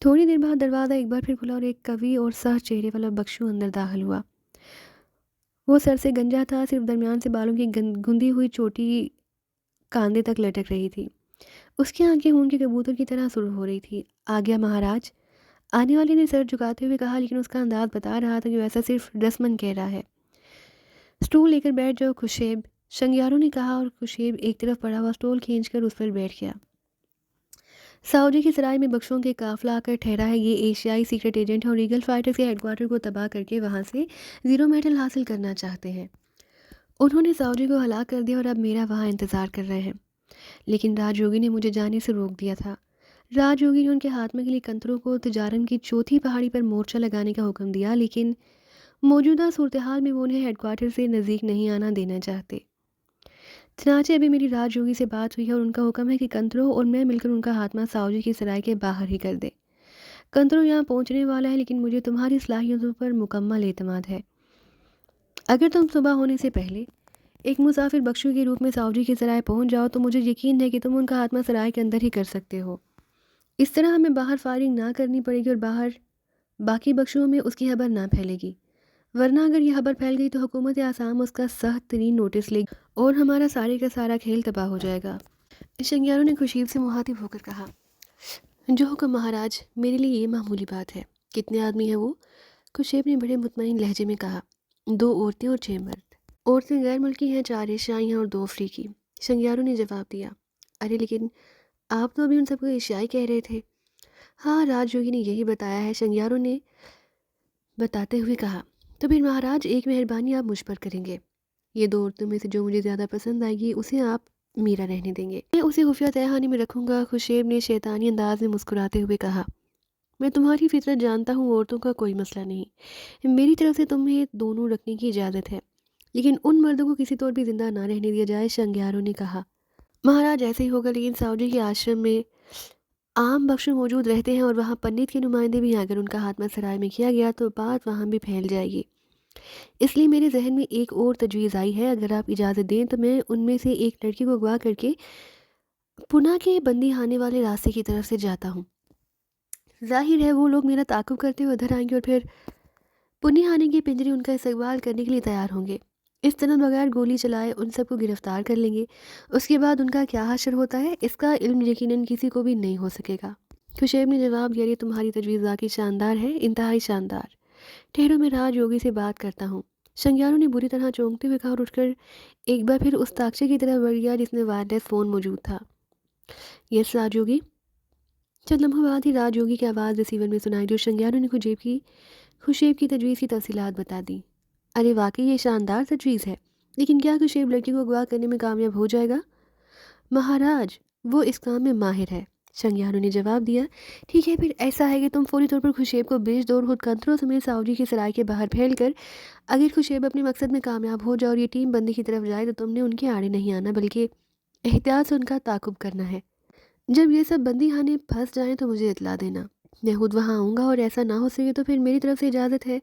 थोड़ी देर बाद दरवाज़ा एक बार फिर खुला और एक कवि और साफ चेहरे वाला बख्शू अंदर दाखिल हुआ। वो सर से गंजा था, सिर्फ दरमियान से बालों की गुंदी हुई चोटी कांधे तक लटक रही थी। उसकी आंखें ऊन के कबूतर की तरह सुर्ख हो रही थी। आ गया महाराज, आने वाले ने सर झुकाते हुए कहा, लेकिन उसका अंदाज बता रहा था कि वैसा सिर्फ रस्मन कह रहा है। स्टूल लेकर बैठ जाओ खुशेब, शंगियारों ने कहा, और खुशेब एक तरफ पड़ा हुआ स्टूल खींचकर उस पर बैठ गया। साउदी की सराय में बख्शों के काफिला आकर ठहरा है। ये एशियाई सीक्रेट एजेंट है और ईगल फाइटर्स के हेडक्वार्टर को तबाह करके वहाँ से ज़ीरो मेडल हासिल करना चाहते हैं। उन्होंने साउदी को हलाक कर दिया और अब मेरा वहाँ इंतज़ार कर रहे हैं। लेकिन राजयोगी ने मुझे जाने से रोक दिया था। राजयोगी ने उनके हाथ में गिली कंतरों को तिजारम की चौथी पहाड़ी पर मोर्चा लगाने का हुक्म दिया, लेकिन मौजूदा सूरत हाल में वो उन्हें हेडक्वार्टर से नज़दीक नहीं आना देना चाहते। चनाचे अभी मेरी राजयोगी से बात हुई है और उनका हुक्म है कि कंतरों और मैं मिलकर उनका हाथमा साउदी की सराय के बाहर ही कर दे। कंतरों यहाँ पहुँचने वाला है, लेकिन मुझे तुम्हारी सलाहियतों पर मुकम्मल एतमाद है। अगर तुम सुबह होने से पहले एक मुसाफिर बख्शू के रूप में साउदी की सराय पहुँच जाओ तो मुझे यकीन है कि तुम उनका हाथमा सराय के अंदर ही कर सकते हो। इस तरह हमें बाहर फायरिंग ना करनी पड़ेगी और बाहर बाकी बख्शुओं में उसकी खबर ना फैलेगी, वरना अगर यह खबर फैल गई तो हुकूमत आसाम उसका सख्त तरीन नोटिस लेगी और हमारा सारे का सारा खेल तबाह हो जाएगा। शंगियारों ने खुशीब से मुहातिब होकर कहा, जो हुक्म महाराज, मेरे लिए ये मामूली बात है। कितने आदमी हैं वो? खुशेब ने बड़े मुतमईन लहजे में कहा, 2 औरतें और 6 मर्द। औरतें गैर मुल्की हैं, 4 एशियाई हैं और 2 अफ्रीकी। शंगियारों ने जवाब दिया, अरे लेकिन आप तो अभी उन सबको एशियाई कह रहे थे। हाँ, राजयोगी ने यही बताया है, शंगियारों ने बताते हुए कहा। तो फिर महाराज, एक मेहरबानी आप मुझ पर करेंगे। ये 2 औरतों में से जो मुझे ज़्यादा पसंद आएगी उसे आप मीरा रहने देंगे। मैं उसे खुफिया तहखाने में रखूँगा। खुशेब ने शैतानी अंदाज में मुस्कुराते हुए कहा, मैं तुम्हारी फितरत जानता हूँ, औरतों का कोई मसला नहीं। मेरी तरफ से तुम्हें दोनों रखने की इजाज़त है, लेकिन उन मर्दों को किसी तौर भी जिंदा ना रहने दिया जाए। शंगियारों ने कहा, महाराज ऐसे ही होगा, लेकिन साउदी के आश्रम में आम बख्शु मौजूद रहते हैं और वहाँ पंडित के नुमाइंदे भी हैं। अगर उनका हाथमा सराय में किया गया तो बात वहाँ भी फैल जाएगी। इसलिए मेरे जहन में एक और तजवीज़ आई है। अगर आप इजाज़त दें तो मैं उनमें से एक लड़की को अगवा करके पुना के बंदी खाने वाले रास्ते की तरफ से जाता हूँ। जाहिर है वो लोग मेरा ताक़ुब करते हुए उधर आएंगे और फिर पुनी खाने के पिंजरे उनका इस्तकबाल करने के लिए तैयार होंगे। इस तरह बगैर गोली चलाए उन सबको गिरफ्तार कर लेंगे। उसके बाद उनका क्या हशर होता है इसका इल्म यकीनन किसी को भी नहीं हो सकेगा। खुशैब ने जवाब दिया, तुम्हारी तजवीज़ वाकई शानदार है, इंतहाई शानदार। ठहरो, मैं राजयोगी से बात करता हूँ। शंगियारों ने बुरी तरह चौंकते हुए कहा और उठकर एक बार फिर उस ताकचे की तरफ बढ़ गया जिसमें वायरलेस फ़ोन मौजूद था। यस राजयोगी। चंद लम्हों बाद ही राजयोगी की आवाज़ रिसीवर में सुनाई, जो शंगियारों ने खुशेब की तजवीज़ की तफसीलात बता दी। अरे वाकई ये शानदार तजवीज़ है, लेकिन क्या खुशेब लड़की को अगवा करने में कामयाब हो जाएगा? महाराज, वो इस काम में माहिर है। शंगियारों ने जवाब दिया, ठीक है, फिर ऐसा है कि तुम फौरी तौर पर खुशेब को बेच दो और खुद कंतरों समेत साउदी की सराय के बाहर फैल कर अगर खुशेब अपने मकसद में कामयाब हो जाए और ये टीम बंदी की तरफ जाए तो तुमने उनके आड़े नहीं आना, बल्कि एहतियात से उनका ताकुब करना है। जब ये सब बंदी खाने फंस जाएं तो मुझे इतला देना। मैं खुद वहाँ आऊँगा और ऐसा ना हो सके तो फिर मेरी तरफ से इजाज़त है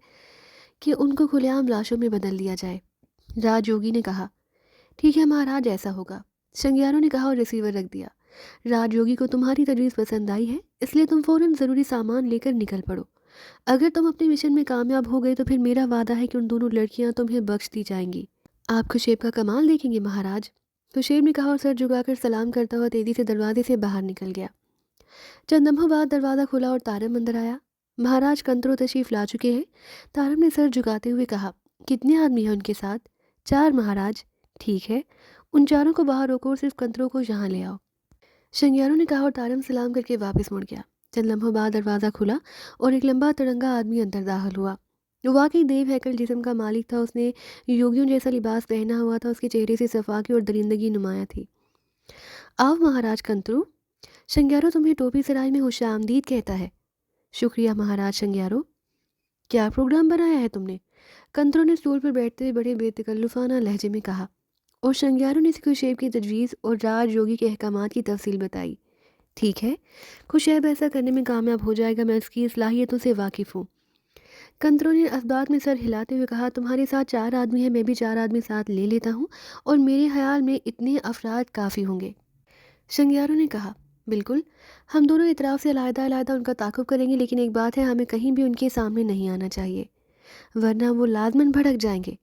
कि उनको खुलेआम लाशों में बदल दिया जाए। राजयोगी ने कहा, ठीक है महाराज, ऐसा होगा। शंगियारों ने कहा और रिसीवर रख दिया। राजयोगी को तुम्हारी तजवीज़ पसंद आई है, इसलिए तुम फ़ौरन ज़रूरी सामान लेकर निकल पड़ो। अगर तुम अपने मिशन में कामयाब हो गए तो फिर मेरा वादा है कि उन दोनों लड़कियां तुम्हें बख्श दी जाएंगी। आप खुशेब का कमाल देखेंगे महाराज, खुशेब ने कहा और सर झुकाकर सलाम करता हुआ तेज़ी से दरवाजे से बाहर निकल गया। चंद लम्हों बाद दरवाज़ा खुला और तारम अंदर आया। महाराज कंतरो तशरीफ़ ला चुके हैं। तारम ने सर झुकाते हुए कहा, कितने आदमी हैं उनके साथ? 4 महाराज। ठीक है, उन चारों को बाहर रोको और सिर्फ कंतरों को यहाँ ले आओ। शंगियारों ने कहा और तारम सलाम करके वापस मुड़ गया। चंद लम्हों बाद दरवाज़ा खुला और एक लंबा तिरंगा आदमी अंदर दाखिल हुआ। वो वाकई देव हैकल जिस्म का मालिक था। उसने योगियों जैसा लिबास पहना हुआ था। उसके चेहरे से सफाकी और दरिंदगी नुमाया थी। आओ महाराज कंतरू, शंगियारो तुम्हें टोपी सराय में खुशामदीद कहता है। शुक्रिया महाराज शंगियारो। क्या प्रोग्राम बनाया है तुमने? कंतरू ने स्टूल पर बैठते हुए बड़े बेतकल्लुफाना लहजे में कहा। और शंग्यारों ने खुशैब की तजवीज़ और राजयोगी के अहकामात की तफसील बताई। ठीक है, खुशैब ऐसा करने में कामयाब हो जाएगा, मैं उसकी सलाहियतों से वाकिफ़ हूँ। कंत्रों ने असबात में सर हिलाते हुए कहा, तुम्हारे साथ 4 आदमी हैं, मैं भी 4 आदमी साथ ले लेता हूँ और मेरे ख्याल में इतने अफराद काफ़ी होंगे। शंग्यारों ने कहा, बिल्कुल, हम दोनों इतराफ़ से अलहदा-अलहदा उनका ताक़ुब करेंगे, लेकिन एक बात है, हमें कहीं भी उनके सामने नहीं आना चाहिए, वरना वो लाज़मन भड़क जाएँगे।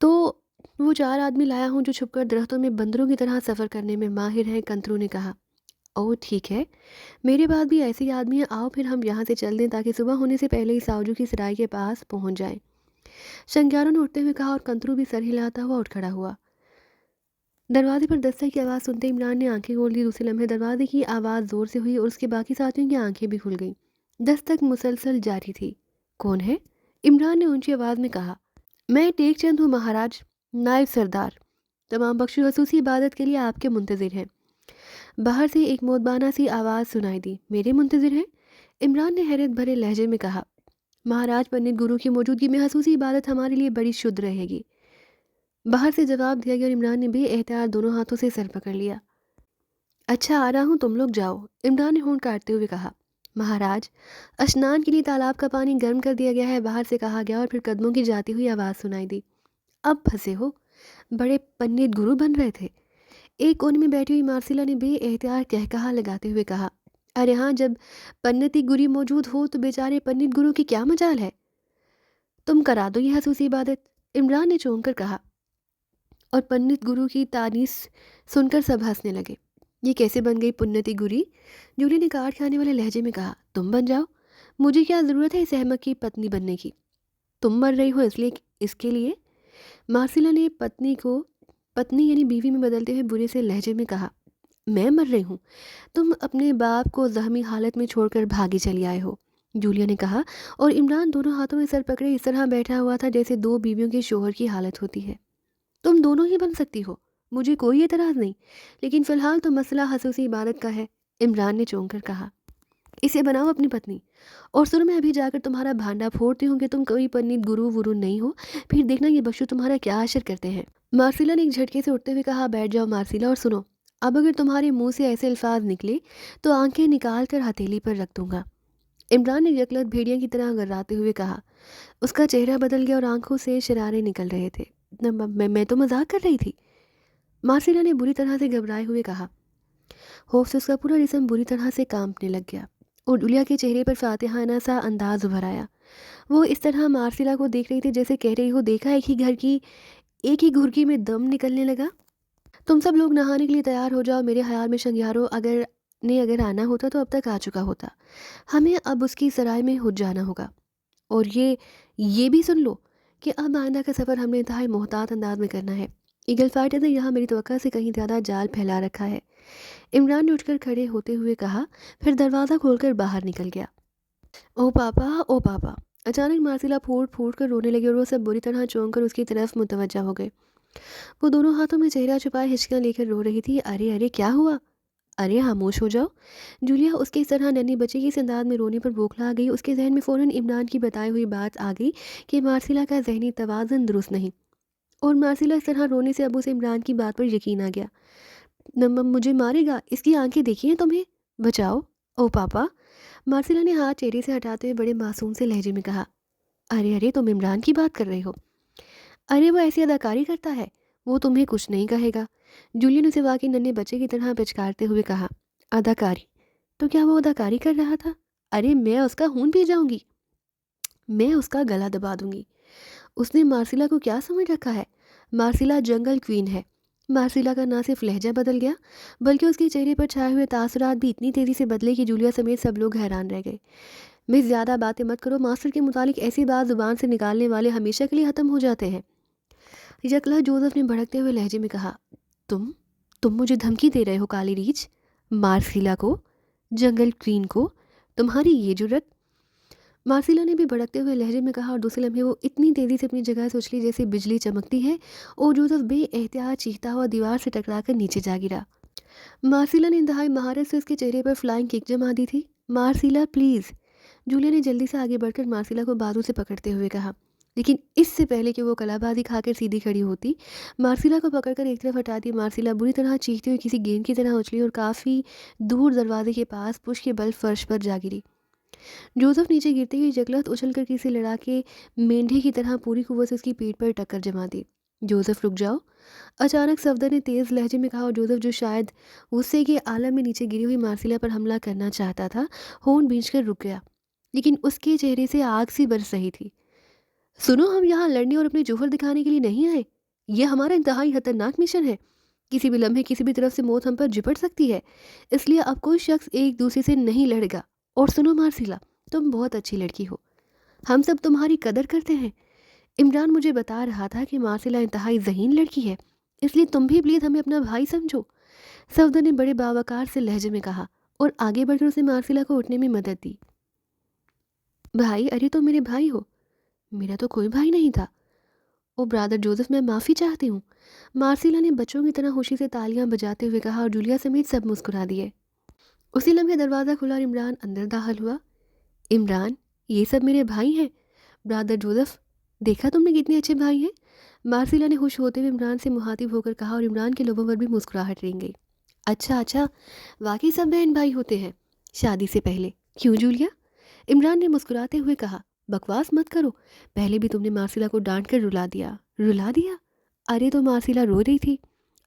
तो वो 4 आदमी लाया हूँ जो छुपकर दरख्तों में बंदरों की तरह सफ़र करने में माहिर हैं, कंत्रों ने कहा। ओह! ठीक है, मेरे पास भी ऐसे ही आदमी हैं, आओ फिर हम यहाँ से चल दें ताकि सुबह होने से पहले ही सावजू की सराय के पास पहुँच जाएँ। शंग्यारों ने उठते हुए कहा और कंत्रू भी सर हिलाता हुआ उठ खड़ा हुआ। दरवाजे पर दस्तक की आवाज़ सुनते इमरान ने आंखें खोल दी। दूसरे लम्हे दरवाजे की आवाज़ ज़ोर से हुई और उसके बाकी साथियों की आंखें भी खुल गईं। दस्तक मुसलसल जारी थी। कौन है? इमरान ने ऊंची आवाज़ में कहा। मैं टेकचंद हूँ महाराज, नायब सरदार। तमाम बख्शी खसूसी इबादत के लिए आपके मुंतज़िर हैं। बाहर से एक मोदबाना सी आवाज़ सुनाई दी। मेरे मुंतज़िर हैं? इमरान ने हैरत भरे लहजे में कहा। महाराज, पंडित गुरु की मौजूदगी में खसूसी इबादत हमारे लिए बड़ी शुद्ध रहेगी। बाहर से जवाब दिया गया और इमरान ने बेएहतियात दोनों हाथों से सर पकड़ लिया। अच्छा, आ रहा हूँ, तुम लोग जाओ, इमरान ने होंठ काटते हुए कहा। महाराज, स्नान के लिए तालाब का पानी गर्म कर दिया गया है, बाहर से कहा गया और फिर कदमों की जाती हुई आवाज़ सुनाई दी। अब फंसे हो, बड़े पंडित गुरु बन रहे थे। एक कोने में बैठी हुई मार्सिला ने बेएहतियात कहकहा लगाते हुए कहा, अरे हाँ, जब पन्नती गुरी मौजूद हो तो बेचारे पंडित गुरु की क्या मजाल है। तुम करा दो ये खसूसी इबादत, इमरान ने चौंक कर कहा। और पंडित गुरु की तारीफ सुनकर सब हंसने लगे। ये कैसे बन गई पुन्नति गुरी? जूली ने काट खाने वाले लहजे में कहा। तुम बन जाओ, मुझे क्या ज़रूरत है इस अहमक की पत्नी बनने की? तुम मर रही हो इसलिए, इसके लिए? मार्सिला ने पत्नी यानी बीवी में बदलते हुए बुरे से लहजे में कहा। मैं मर रही हूँ? तुम अपने बाप को जख्मी हालत में छोड़कर भागी चली आए हो, जूलिया ने कहा। और इमरान दोनों हाथों में सर पकड़े इस तरह बैठा हुआ था जैसे दो बीवियों के शोहर की हालत होती है। तुम दोनों ही बन सकती हो, मुझे कोई एतराज़ नहीं, लेकिन फ़िलहाल तो मसला खसूसी इबादत का है, इमरान ने चौंक कर कहा। इसे बनाओ अपनी पत्नी, और सुनो, मैं अभी जाकर तुम्हारा भांडा फोड़ती हूँ कि तुम कोई पंडित गुरु वुरु नहीं हो, फिर देखना ये बच्चों तुम्हारा क्या असर करते हैं। मार्सिला ने एक झटके से उठते हुए कहा। बैठ जाओ मार्सिला, और सुनो, अब अगर तुम्हारे मुंह से ऐसे अल्फाज निकले तो आंखें निकाल कर हथेली पर रख दूंगा, इमरान ने यकलत भेड़िया की तरह गर्राते हुए कहा। उसका चेहरा बदल गया और आंखों से शरारे निकल रहे थे। मैं तो मजाक कर रही थी, मार्सिला ने बुरी तरह से घबराए हुए कहा। खौफ से उसका पूरा जिस्म बुरी तरह से कांपने लग गया और जुलिया के चेहरे पर फातिहाना सा अंदाज उभर आया। वो इस तरह मार्सिला को देख रही थी जैसे कह रही हो, देखा एक ही घुरकी में दम निकलने लगा। तुम सब लोग नहाने के लिए तैयार हो जाओ। मेरे ख्याल में शंग्यारो अगर आना होता तो अब तक आ चुका होता। हमें अब उसकी सराय में हुज जाना होगा। और ये भी सुन लो कि अब आइंदा का सफ़र हमने इंतहाई मोहतात अंदाज में करना है। ईगल फाइटर ने यहाँ मेरी तवक्का से कहीं ज़्यादा जाल फैला रखा है, इमरान ने उठकर खड़े होते हुए कहा, फिर दरवाज़ा खोलकर बाहर निकल गया। ओ पापा, ओ पापा! अचानक मार्सिला फूट फूट कर रोने लगी और वो सब बुरी तरह चौंक कर उसकी तरफ मुतवज्जा हो गए। वो दोनों हाथों में चेहरा छुपाए हिचकियाँ लेकर रो रही थी। अरे अरे, क्या हुआ? अरे खामोश हो जाओ। जूलिया उसके इस तरह नन्ही बच्ची की इस अंदाज में रोने पर बौखला गई। उसके जहन में फ़ौरन इमरान की बताई हुई बात आ गई कि मार्सिला का जहनी तवाज़ुन दुरुस्त नहीं, और मार्सिला इस तरह रोने से अब उसे इमरान की बात पर यकीन आ गया। मुझे मारेगा, इसकी आंखें देखी हैं तुम्हें, बचाओ। ओ पापा, मार्सिला ने हाथ चेहरे से हटाते हुए बड़े मासूम से लहजे में कहा। अरे अरे, तुम इमरान की बात कर रहे हो? अरे वो ऐसी अदाकारी करता है, वो तुम्हें कुछ नहीं कहेगा, जूलिया ने उसे वाकई नन्हे बच्चे की तरह पिचकारते हुए कहा। अदाकारी? तो क्या वो अदाकारी कर रहा था? अरे मैं उसका खून पी जाऊंगी, मैं उसका गला दबा दूंगी। उसने मार्सिला को क्या समझ रखा है? मार्सिला जंगल क्वीन है। मार्सिला का ना सिर्फ लहजा बदल गया, बल्कि उसके चेहरे पर छाए हुए तासुरात भी इतनी तेज़ी से बदले कि जूलिया समेत सब लोग हैरान रह गए। मैं ज़्यादा बातें मत करो, मास्टर के मुतालिक ऐसी बात ज़ुबान से निकालने वाले हमेशा के लिए ख़त्म हो जाते हैं, यकला जोसेफ ने भड़कते हुए लहजे में कहा। तुम मुझे धमकी दे रहे हो काली रीछ? मार्सिला को, जंगल क्वीन को, तुम्हारी ये जुर्रत? मार्सिला ने भी भड़कते हुए लहजे में कहा और दूसरे लम्हे वो इतनी तेज़ी से अपनी जगह से उछली जैसे बिजली चमकती है, और जोसेफ बेएहतियात चीखता हुआ दीवार से टकराकर नीचे जा गिरा। मार्सिला ने इंतहाई महारत से उसके चेहरे पर फ्लाइंग किक जमा दी थी। मार्सिला प्लीज़, जूलिया ने जल्दी से आगे बढ़कर मार्सिला को बाजू से पकड़ते हुए कहा। लेकिन इससे पहले कि वो कलाबाजी खाकर सीधी खड़ी होती, मार्सिला को पकड़कर एक तरफ हटाती। मार्सिला बुरी तरह चीखती हुई किसी गेंद की तरह उछली और काफ़ी दूर दरवाजे के पास पुश के बल फर्श पर जा गिरी। जोसेफ नीचे गिरते ही जगलत उछलकर किसी लड़ाके मेंढे की तरह पूरी कुव्वत से उसकी पीठ पर टक्कर जमा दी। जोसेफ रुक जाओ, अचानक सफदर ने तेज लहजे में कहा, और जोसेफ जो शायद गुस्से के आलम में नीचे गिरी हुई मार्सिला पर हमला करना चाहता था, होंठ भींचकर रुक गया। लेकिन उसके चेहरे से आग सी बरस रही थी। सुनो, हम यहाँ लड़ने और अपने जोहर दिखाने के लिए नहीं आए। यह हमारा इंतहाई खतरनाक मिशन है। किसी भी लम्हे किसी भी तरफ से मौत हम पर झिपट सकती है। इसलिए अब कोई शख्स एक दूसरे से नहीं लड़ेगा। और सुनो मार्सिला, तुम बहुत अच्छी लड़की हो, हम सब तुम्हारी कदर करते हैं। इमरान मुझे बता रहा था कि मार्सिला इंतहाई ज़हीन लड़की है, इसलिए तुम भी प्लीज़ हमें अपना भाई समझो, सफदर ने बड़े बावकार से लहजे में कहा और आगे बढ़कर उसने मार्सिला को उठने में मदद दी। भाई, अरे तुम मेरे भाई हो। मेरा तो कोई भाई नहीं था। ओ ब्रादर जोसेफ, मैं माफ़ी चाहती हूँ, मार्सिला ने बच्चों की तरह खुशी से तालियां बजाते हुए कहा और जूलिया समेत सब मुस्कुरा दिए। उसी लम्हे दरवाज़ा खुला और इमरान अंदर दाखिल हुआ। इमरान, ये सब मेरे भाई हैं। ब्रादर जोसेफ, देखा तुमने कितने अच्छे भाई हैं। मार्सिला ने खुश होते हुए इमरान से मुखातिब होकर कहा और इमरान के लोगों पर भी मुस्कुराहट रेंग गई। अच्छा अच्छा, वाकई सब बहन भाई होते हैं शादी से पहले, क्यों जूलिया? इमरान ने मुस्कुराते हुए कहा। बकवास मत करो, पहले भी तुमने मार्सिला को डांट कर रुला दिया। रुला दिया? अरे तो मार्सिला रो रही थी।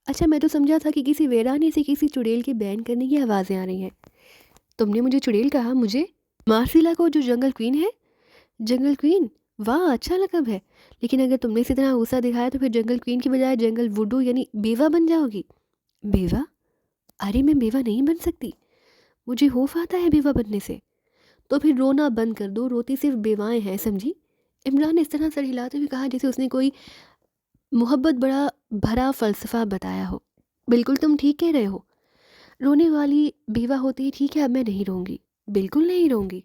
अच्छा, मैं तो समझा था कि किसी वीराने से किसी चुड़ैल के बैन करने की आवाज़ें आ रही हैं। तुमने मुझे चुड़ैल कहा? मुझे? मार्सिला को, जो जंगल क्वीन है। जंगल क्वीन? वाह, अच्छा लक़ब है। लेकिन अगर तुमने इसी तरह गुस्सा दिखाया तो फिर जंगल क्वीन की बजाय जंगल वुडू यानी बेवा बन जाओगी। बेवा? अरे मैं बेवा नहीं बन सकती, मुझे खौफ आता है बेवा बनने से। तो फिर रोना बंद कर दो, रोती सिर्फ बेवाएं हैं, समझी? इमरान ने इस तरह सर हिलाते हुए कहा जैसे उसने कोई मोहब्बत बड़ा भरा फ़लसफ़ा बताया हो। बिल्कुल तुम ठीक कह रहे हो, रोने वाली बेवा होती है। ठीक है, अब मैं नहीं रोऊंगी, बिल्कुल नहीं रोऊंगी,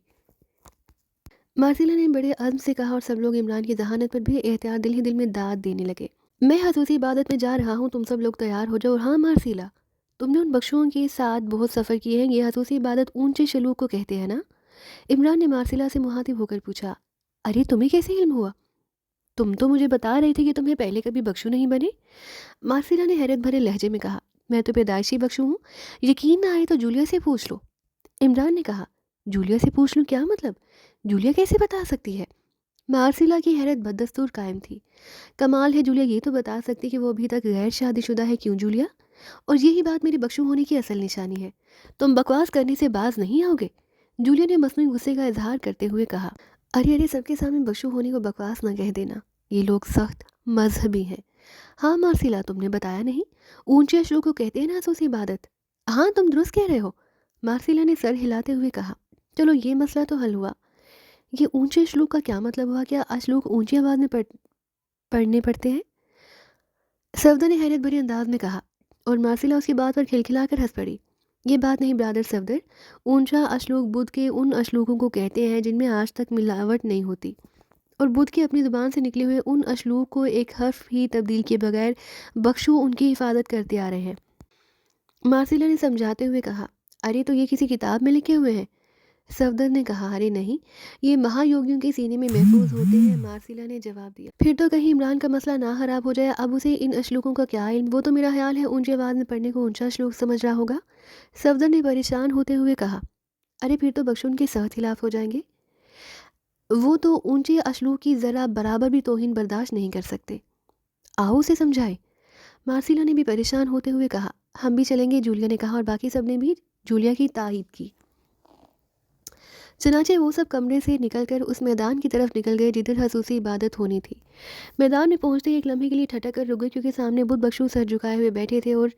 मार्सिला ने बड़े अज़्म से कहा और सब लोग इमरान की जहानत पर भी एहतियात दिल ही दिल में दाद देने लगे। मैं खसूसी इबादत में जा रहा हूँ, तुम सब लोग तैयार हो जाओ। और हाँ मार्सिला, तुमने उन बख्शुओं के साथ बहुत सफ़र किए हैं, ये खसूसी इबादत ऊंचे शलूक को कहते हैं ना? इमरान ने मार्सिला से मुखातिब होकर पूछा। अरे तुम्हें कैसे इल्म हुआ? तुम तो मुझे बता रही थी कि तुम्हें पहले कभी बख्शू नहीं बने। मार्सिला ने हैरत भरे लहजे में कहा। मैं तो पैदाइशी बख्शू हूँ, यकीन ना आए तो जूलिया से पूछ लो। इमरान ने कहा। जूलिया से पूछ लूँ? क्या मतलब? जूलिया कैसे बता सकती है? मार्सिला की हैरत बदस्तूर कायम थी। कमाल है, जूलिया ये तो बता सकती कि वो अभी तक गैर शादीशुदा है, क्यों जूलिया? और यही बात मेरे बख्शू होने की असल निशानी है। तुम बकवास करने से बाज नहीं आओगे, जूलिया ने मसनूई गुस्से का इजहार करते हुए कहा। अरे अरे, सबके सामने बख्शू होने को बकवास ना कह देना, ये लोग सख्त मजहबी हैं। हाँ मार्सिला, तुमने बताया नहीं, ऊंचे अशलों को कहते हैं ना खसूसी इबादत। हाँ तुम दुरुस्त कह रहे हो, मार्सिला ने सर हिलाते हुए कहा। चलो ये मसला तो हल हुआ, ये ऊंचे श्लोक का क्या मतलब हुआ? क्या श्लोक ऊंची आवाज़ में पढ़ने पड़ते हैं? सफदर ने हैरत भरे अंदाज में कहा और मार्सिला उसकी बात पर खिलखिलाकर हंस पड़ी। ये बात नहीं ब्रादर सफदर, ऊंचा अश्लोक बुद्ध के उन अश्लोकों को कहते हैं जिनमें आज तक मिलावट नहीं होती, और बुद्ध की अपनी ज़ुबान से निकले हुए उन अश्लोक को एक हर्फ ही तब्दील किए बगैर बख्शू उनकी हिफाजत करते आ रहे हैं, मार्सिला ने समझाते हुए कहा। अरे तो ये किसी किताब में लिखे हुए हैं, सफदर ने कहा। अरे नहीं, ये महायोगियों के सीने में महफूज होते हैं, मार्सिला ने जवाब दिया। फिर तो कहीं इमरान का मसला ना खराब हो जाए, अब उसे इन श्लोकों का क्या इल्म? वो तो मेरा ख्याल है ऊंची आवाज़ में पढ़ने को ऊंचा श्लोक समझ रहा होगा, सफदर ने परेशान होते हुए कहा। अरे फिर तो बख्शुन के सहत खिलाफ हो जाएंगे, वो तो ऊंचे अश्लोक की ज़रा बराबर भी तौहीन बर्दाश्त नहीं कर सकते। आओ उसे समझाए, मार्सिला ने भी परेशान होते हुए कहा। हम भी चलेंगे, जूलिया ने कहा और बाकी सब ने भी जूलिया की तायीद की। चनाचे वो सब कमरे से निकलकर उस मैदान की तरफ निकल गए जिधर खसूसी इबादत होनी थी। मैदान में पहुंचते ही एक लम्हे के लिए ठटक कर रुक गए, क्योंकि सामने बुद्ध बख्शू सर झुकाए हुए बैठे थे और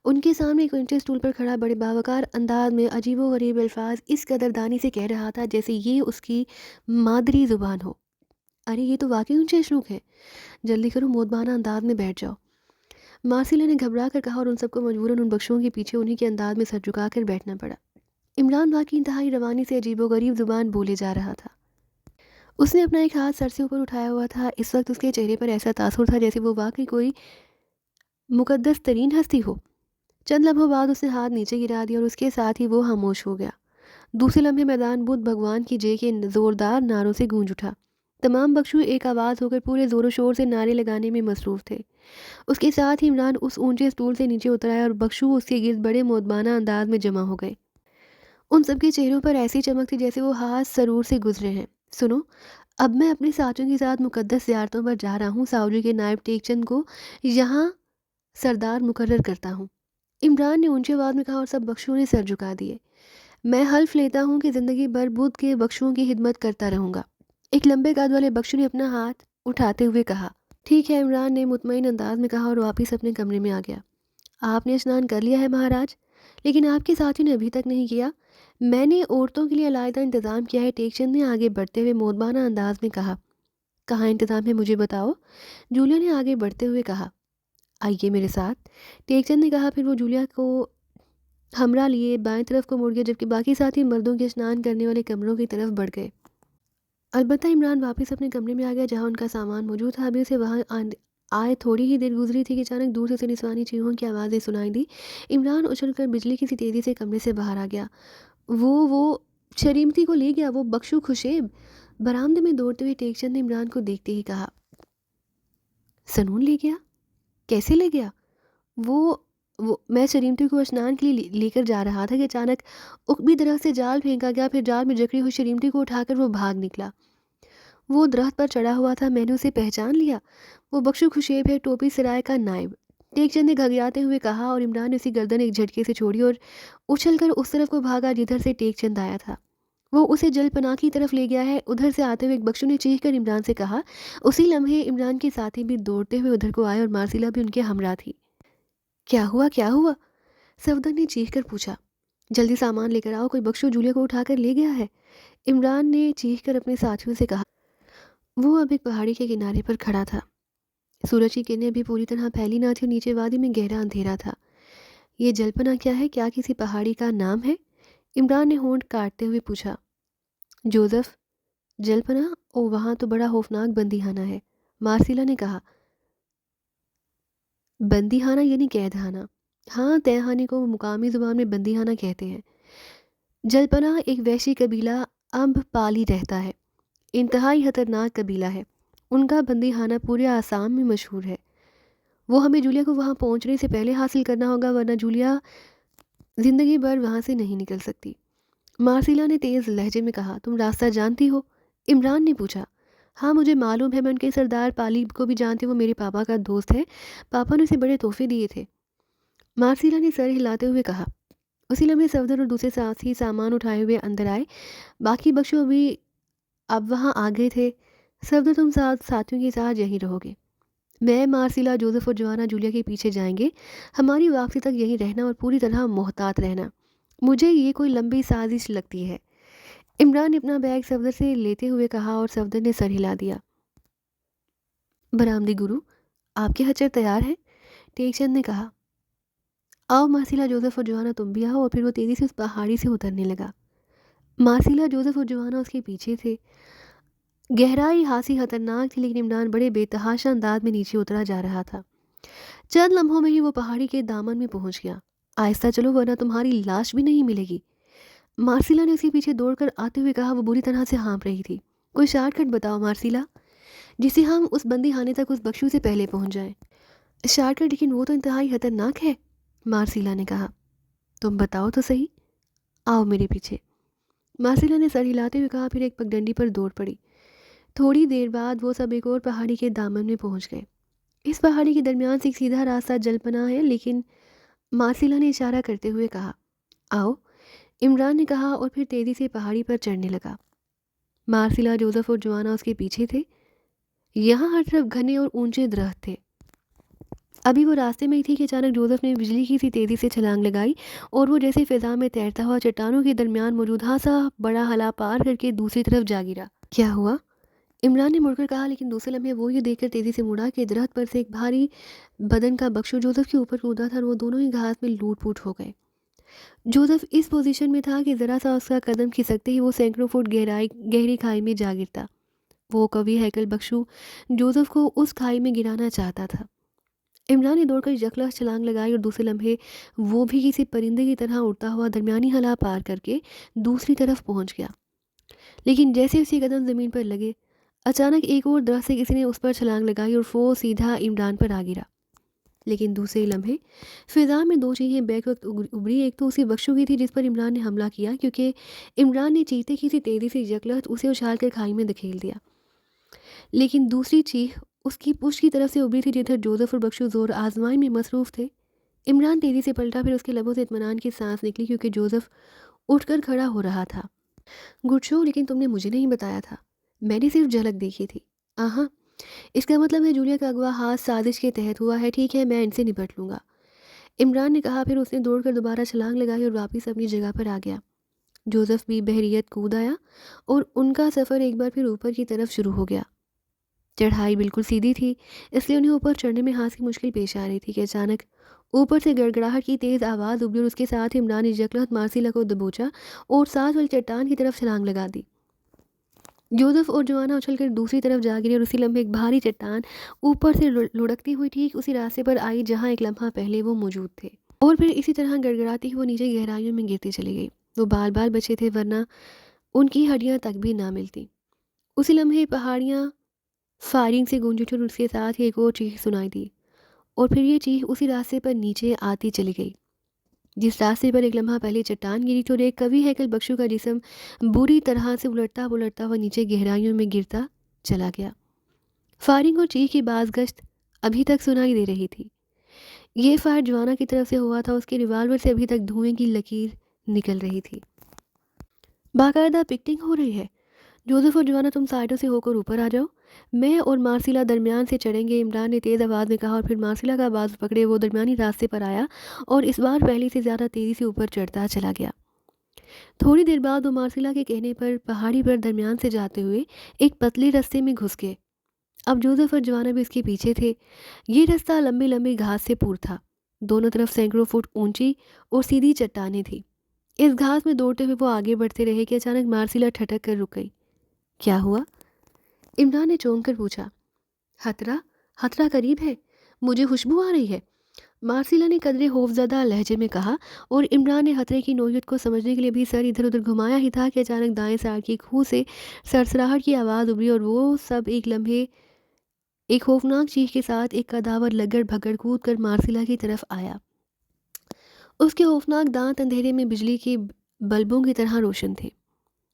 उनके सामने एक ऊंचे स्टूल पर खड़ा बड़े बावकार अंदाज में अजीबो गरीब अल्फाज इस कदरदानी से कह रहा था जैसे ये उसकी मादरी ज़ुबान हो। अरे ये तो वाकई ऊंचे श्लोक है, जल्दी करो, मोदबाना अंदाज में बैठ जाओ, मार्सिला ने घबरा कर कहा और उन सबको मजबूरन उन बख्शुओं के पीछे उन्हीं के अंदाज में सर झुका कर बैठना पड़ा। इमरान वाकई इंतहाई रवानी से अजीबोगरीब ज़ुबान बोले जा रहा था। उसने अपना एक हाथ सर से ऊपर उठाया हुआ था। इस वक्त उसके चेहरे पर ऐसा तासुर था जैसे वो वाकई कोई मुकद्दस तरीन हस्ती हो। चंद लम्हों बाद उसने हाथ नीचे गिरा दिया और उसके साथ ही वो खामोश हो गया। दूसरे लम्हे मैदान बुद्ध भगवान की जय के ज़ोरदार नारों से गूंज उठा। तमाम बख्शू एक आवाज़ होकर पूरे ज़ोरों शोर से नारे लगाने में मसरूफ़ थे। उसके साथ ही इमरान उस ऊंचे स्टूल से नीचे उतर आया और बख्शू उसके गिर्द बड़े मोदबाना अंदाज में जमा हो गए। उन सबके चेहरों पर ऐसी चमक थी जैसे वो हाथ सरूर से गुजरे हैं। सुनो, अब मैं अपने साथियों के साथ मुकद्दस ज़ियारतों पर जा रहा हूँ। सावजी के नायब टेकचंद को यहाँ सरदार मुकर्रर करता हूँ। इमरान ने ऊंची आवाज़ में कहा और सब बख्शुओं ने सर झुका दिए। मैं हल्फ लेता हूँ कि ज़िंदगी भर बुद्ध के बख्शुओं की खिदमत करता रहूँगा। एक लंबे कद वाले बख्शु ने अपना हाथ उठाते हुए कहा। ठीक है, इमरान ने मुतमईन अंदाज में कहा और वापस अपने कमरे में आ गया। आपने स्नान कर लिया है महाराज, लेकिन आपके साथियों ने अभी तक नहीं किया। मैंने औरतों के लिए अलहदा इंतज़ाम किया है, टेकचंद ने आगे बढ़ते हुए मोदबाना अंदाज में कहा। कहाँ इंतज़ाम है, मुझे बताओ, जूलिया ने आगे बढ़ते हुए कहा। आइए मेरे साथ, टेकचंद ने कहा। फिर वो जूलिया को हमरा लिए बाएं तरफ को मुड़ गया, जबकि बाकी साथी मर्दों के स्नान करने वाले कमरों की तरफ बढ़ गए। अलबत्ता इमरान वापस अपने कमरे में आ गया जहाँ उनका सामान मौजूद था। अभी उसे वहाँ आए थोड़ी ही देर गुजरी थी कि अचानक दूर से उसे निसवानी चीखों की आवाज़ें सुनाई दी। इमरान उछलकर बिजली की सी तेज़ी से कमरे से बाहर आ गया। वो शरीमती को ले गया, वो बख्शू खुशेब। बरामदे में दौड़ते हुए टेकचंद ने इमरान को देखते ही कहा। सनून ले गया? कैसे ले गया? वो मैं शरीमती को स्नान के लिए लेकर जा रहा था कि अचानक उकबी दरख्त से जाल फेंका गया। फिर जाल में जकड़ी हुई शरीमती को उठाकर वो भाग निकला। वो दरख्त पर चढ़ा हुआ था, मैंने उसे पहचान लिया। वो बख्शू खुशेब है, टोपी सराय का नायब। टेकचंद ने घबराते हुए कहा और इमरान ने उसी गर्दन एक झटके से छोड़ी और उछलकर उस तरफ को भागा जिधर से टेकचंद आया था। वो उसे जलपनाह की तरफ ले गया है। उधर से आते हुए एक बख्शू ने चीख कर इमरान से कहा। उसी लम्हे इमरान के साथी भी दौड़ते हुए उधर को आए और मार्सिला भी उनके हमरा थी। क्या हुआ, क्या हुआ? सफदर ने चीख कर पूछा। जल्दी सामान लेकर आओ, कोई बख्शू जूलिया को उठाकर ले गया है, इमरान ने चीख कर अपने साथियों से कहा। वो अब एक पहाड़ी के किनारे पर खड़ा था। सूरज की किरणें अभी पूरी तरह फैली ना थी और नीचे वादी में गहरा अंधेरा था। ये जलपना क्या है? क्या किसी पहाड़ी का नाम है? इमरान ने होंठ काटते हुए पूछा। जोसेफ, जलपना? ओ, वहाँ तो बड़ा खौफनाक बंदीखाना है, मार्सिला ने कहा। बंदीखाना यानी कैदखाना? हाँ, तहखाने को मुकामी ज़ुबान में बंदीखाना कहते हैं। जलपना एक वैशी कबीला अम्ब पाली रहता है। इंतहाई खतरनाक कबीला है। उनका बंदीखाना पूरे आसाम में मशहूर है। वो हमें जूलिया को वहाँ पहुँचने से पहले हासिल करना होगा, वरना जूलिया ज़िंदगी भर वहाँ से नहीं निकल सकती। मार्सिला ने तेज़ लहजे में कहा। तुम रास्ता जानती हो? इमरान ने पूछा। हाँ, मुझे मालूम है, मैं उनके सरदार पाली को भी जानती हूँ, वो मेरे पापा का दोस्त है। पापा ने उसे बड़े तोहफे दिए थे, मार्सिला ने सर हिलाते हुए कहा। उसी लम्हे सफदर और दूसरे साथी सामान उठाए हुए अंदर आए। बाकी बख्शू अभी अब वहाँ आ गए थे। सफदर, तुम साथियों के साथ यहीं रहोगे। मैं, मार्सिला, जोसेफ और जोआना जूलिया के पीछे जाएंगे। हमारी वापसी तक यहीं रहना और पूरी तरह मोहतात रहना। मुझे ये कोई लंबी साजिश लगती है, इमरान ने अपना बैग सफदर से लेते हुए कहा और सफदर ने सर हिला दिया। बरामदी गुरु, आपके हचर तैयार हैं? टेकचंद ने कहा। आओ मार्सिला, जोसेफ और जोआना, तुम भी आओ। और फिर वो तेज़ी से उस पहाड़ी से उतरने लगा। मार्सिला, जोसेफ और जोआना उसके पीछे थे। गहराई हासी खतरनाक थी, लेकिन इमरान बड़े बेतहाशा अंदाज में नीचे उतरा जा रहा था। चंद लम्हों में ही वो पहाड़ी के दामन में पहुंच गया। आहिस्ता चलो, वरना तुम्हारी लाश भी नहीं मिलेगी, मार्सिला ने उसके पीछे दौड़कर आते हुए कहा। वो बुरी तरह से हाँफ रही थी। कोई शॉर्टकट बताओ मार्सिला, जिसे हम उस बंदी खाने तक उस बख्शू से पहले पहुंच जाएं। शॉर्टकट? लेकिन वो तो इंतहाई खतरनाक है, मार्सिला ने कहा। तुम बताओ तो सही, आओ मेरे पीछे, मार्सिला ने सर हिलाते हुए कहा। फिर एक पगडंडी पर दौड़ पड़ी। थोड़ी देर बाद वो सब एक और पहाड़ी के दामन में पहुंच गए। इस पहाड़ी के दरमियान से एक सीधा रास्ता जलपना है, लेकिन मार्सिला ने इशारा करते हुए कहा। आओ, इमरान ने कहा और फिर तेज़ी से पहाड़ी पर चढ़ने लगा। मार्सिला, जोसेफ और जोआना उसके पीछे थे। यहाँ हर तरफ घने और ऊंचे दरख्त थे। अभी वो रास्ते में ही थी कि अचानक जोसेफ ने बिजली की सी तेज़ी से छलांग लगाई और वो जैसे फिजा में तैरता हुआ चट्टानों के दरमियान मौजूद सा बड़ा हला पार करके दूसरी तरफ जा गिरा। क्या हुआ? इमरान ने मुड़कर कहा, लेकिन दूसरे लम्हे वो ये देखकर तेज़ी से मुड़ा कि दरख्त पर से एक भारी बदन का बख्शू जोसेफ के ऊपर कूदा था और वो दोनों ही घास में लूट फूट हो गए। जोसेफ इस पोजीशन में था कि ज़रा सा उसका कदम खिसकते ही वो सैकड़ों फुट गहरी खाई में जा गिरता। वो कवि हैकल बख्शू जोसेफ को उस खाई में गिराना चाहता था। इमरान ने दौड़कर यकलख छलांग लगाई और दूसरे लम्हे वो भी किसी परिंदे की तरह उड़ता हुआ दरमियानी हला पार करके दूसरी तरफ पहुंच गया। लेकिन जैसे उसके कदम ज़मीन पर लगे, अचानक एक और दरख्त से किसी ने उस पर छलांग लगाई और वो सीधा इमरान पर आ गिरा। लेकिन दूसरे ही लम्हे फिजा में दो चीखें बैक वक्त उभरी। एक तो उसी बख्शू की थी जिस पर इमरान ने हमला किया, क्योंकि इमरान ने चीखते की सी तेज़ी से यकलहत उसे उछाल कर खाई में धकेल दिया। लेकिन दूसरी चीख उसकी पुश्त की तरफ से उभरी थी, जिधर जोसेफ और बख्शू जोर आजमाई में मसरूफ़ थे। इमरान तेज़ी से पलटा, फिर उसके लबों से इत्मीनान की सांस निकली, क्योंकि जोसेफ उठकर खड़ा हो रहा था। गुडशो, लेकिन तुमने मुझे नहीं बताया था। मैंने सिर्फ झलक देखी थी। आहा, इसका मतलब है जूलिया का अगवा हाथ साजिश के तहत हुआ है। ठीक है, मैं इनसे निपट लूँगा, इमरान ने कहा। फिर उसने दौड़कर दोबारा छलांग लगाई और वापस अपनी जगह पर आ गया। जोसेफ भी बहरियत कूद आया और उनका सफ़र एक बार फिर ऊपर की तरफ शुरू हो गया। चढ़ाई बिल्कुल सीधी थी, इसलिए उन्हें ऊपर चढ़ने में खासी मुश्किल पेश आ रही थी कि अचानक ऊपर से गड़गड़ाहट की तेज़ आवाज़ उभरी और उसके साथ ही इमरान ने यकलहत मार्सिला को दबोचा और साथ वाली चट्टान की तरफ छलांग लगा दी। जोसेफ और जोआना उछलकर दूसरी तरफ जा गिरे और उसी लम्हे एक भारी चट्टान ऊपर से लुढ़कती हुई ठीक उसी रास्ते पर आई जहाँ एक लम्हा पहले वो मौजूद थे। और फिर इसी तरह गड़गड़ाती हुई वो नीचे गहराइयों में गिरती चली गई। वो बाल बाल बचे थे, वरना उनकी हड्डियां तक भी ना मिलती। उसी लम्हे पहाड़ियाँ फायरिंग से गूंजी थी और उसके साथ ही एक और चीख सुनाई दी। और फिर ये चीख उसी रास्ते पर नीचे आती चली गई जिस रास्ते पर एक लम्हा पहले चट्टान गिरी थी और एक कवि हैकल बख्शू का जिस्म बुरी तरह से उलटता पुलटता हुआ नीचे गहराइयों में गिरता चला गया। फायरिंग और चीख की बाज़गश्त अभी तक सुनाई दे रही थी। ये फायर जवाना की तरफ से हुआ था। उसके रिवाल्वर से अभी तक धुएं की लकीर निकल रही थी। बाकायदा पिकटिंग हो रही है। जोसेफ और जवाना, तुम साइडों से होकर ऊपर आ जाओ, मैं और मार्सिला दरमियान से चढ़ेंगे, इमरान ने तेज़ आवाज़ में कहा। और फिर मार्सिला का बाजू पकड़े वो दरमियानी रास्ते पर आया और इस बार पहले से ज़्यादा तेज़ी से ऊपर चढ़ता चला गया। थोड़ी देर बाद वो मार्सिला के कहने पर पहाड़ी पर दरमियान से जाते हुए एक पतले रास्ते में घुस गए। अब जोसेफ और जवाना भी इसके पीछे थे। ये रास्ता लंबी लंबी घास से पूर था। दोनों तरफ सैकड़ों फुट ऊंची और सीधी चट्टानें थी। इस घास में दौड़ते हुए वो आगे बढ़ते रहे कि अचानक मार्सिला ठटक कर रुक गई। क्या हुआ? इमरान ने चौंक कर पूछा। खतरा, खतरा करीब है, मुझे खुशबू आ रही है, मार्सिला ने कदरे खौफजदा लहजे में कहा। और इमरान ने खतरे की नोयत को समझने के लिए भी सर इधर उधर घुमाया ही था कि अचानक दाएं साइड की खूह से सरसराहट की आवाज़ उभरी और वो सब एक लम्हे एक खौफनाक चीख के साथ एक कदावर लगड़ भगड़ कूद कर मार्सिला की तरफ आया। उसके खौफनाक दांत अंधेरे में बिजली के बल्बों की तरह रोशन थे।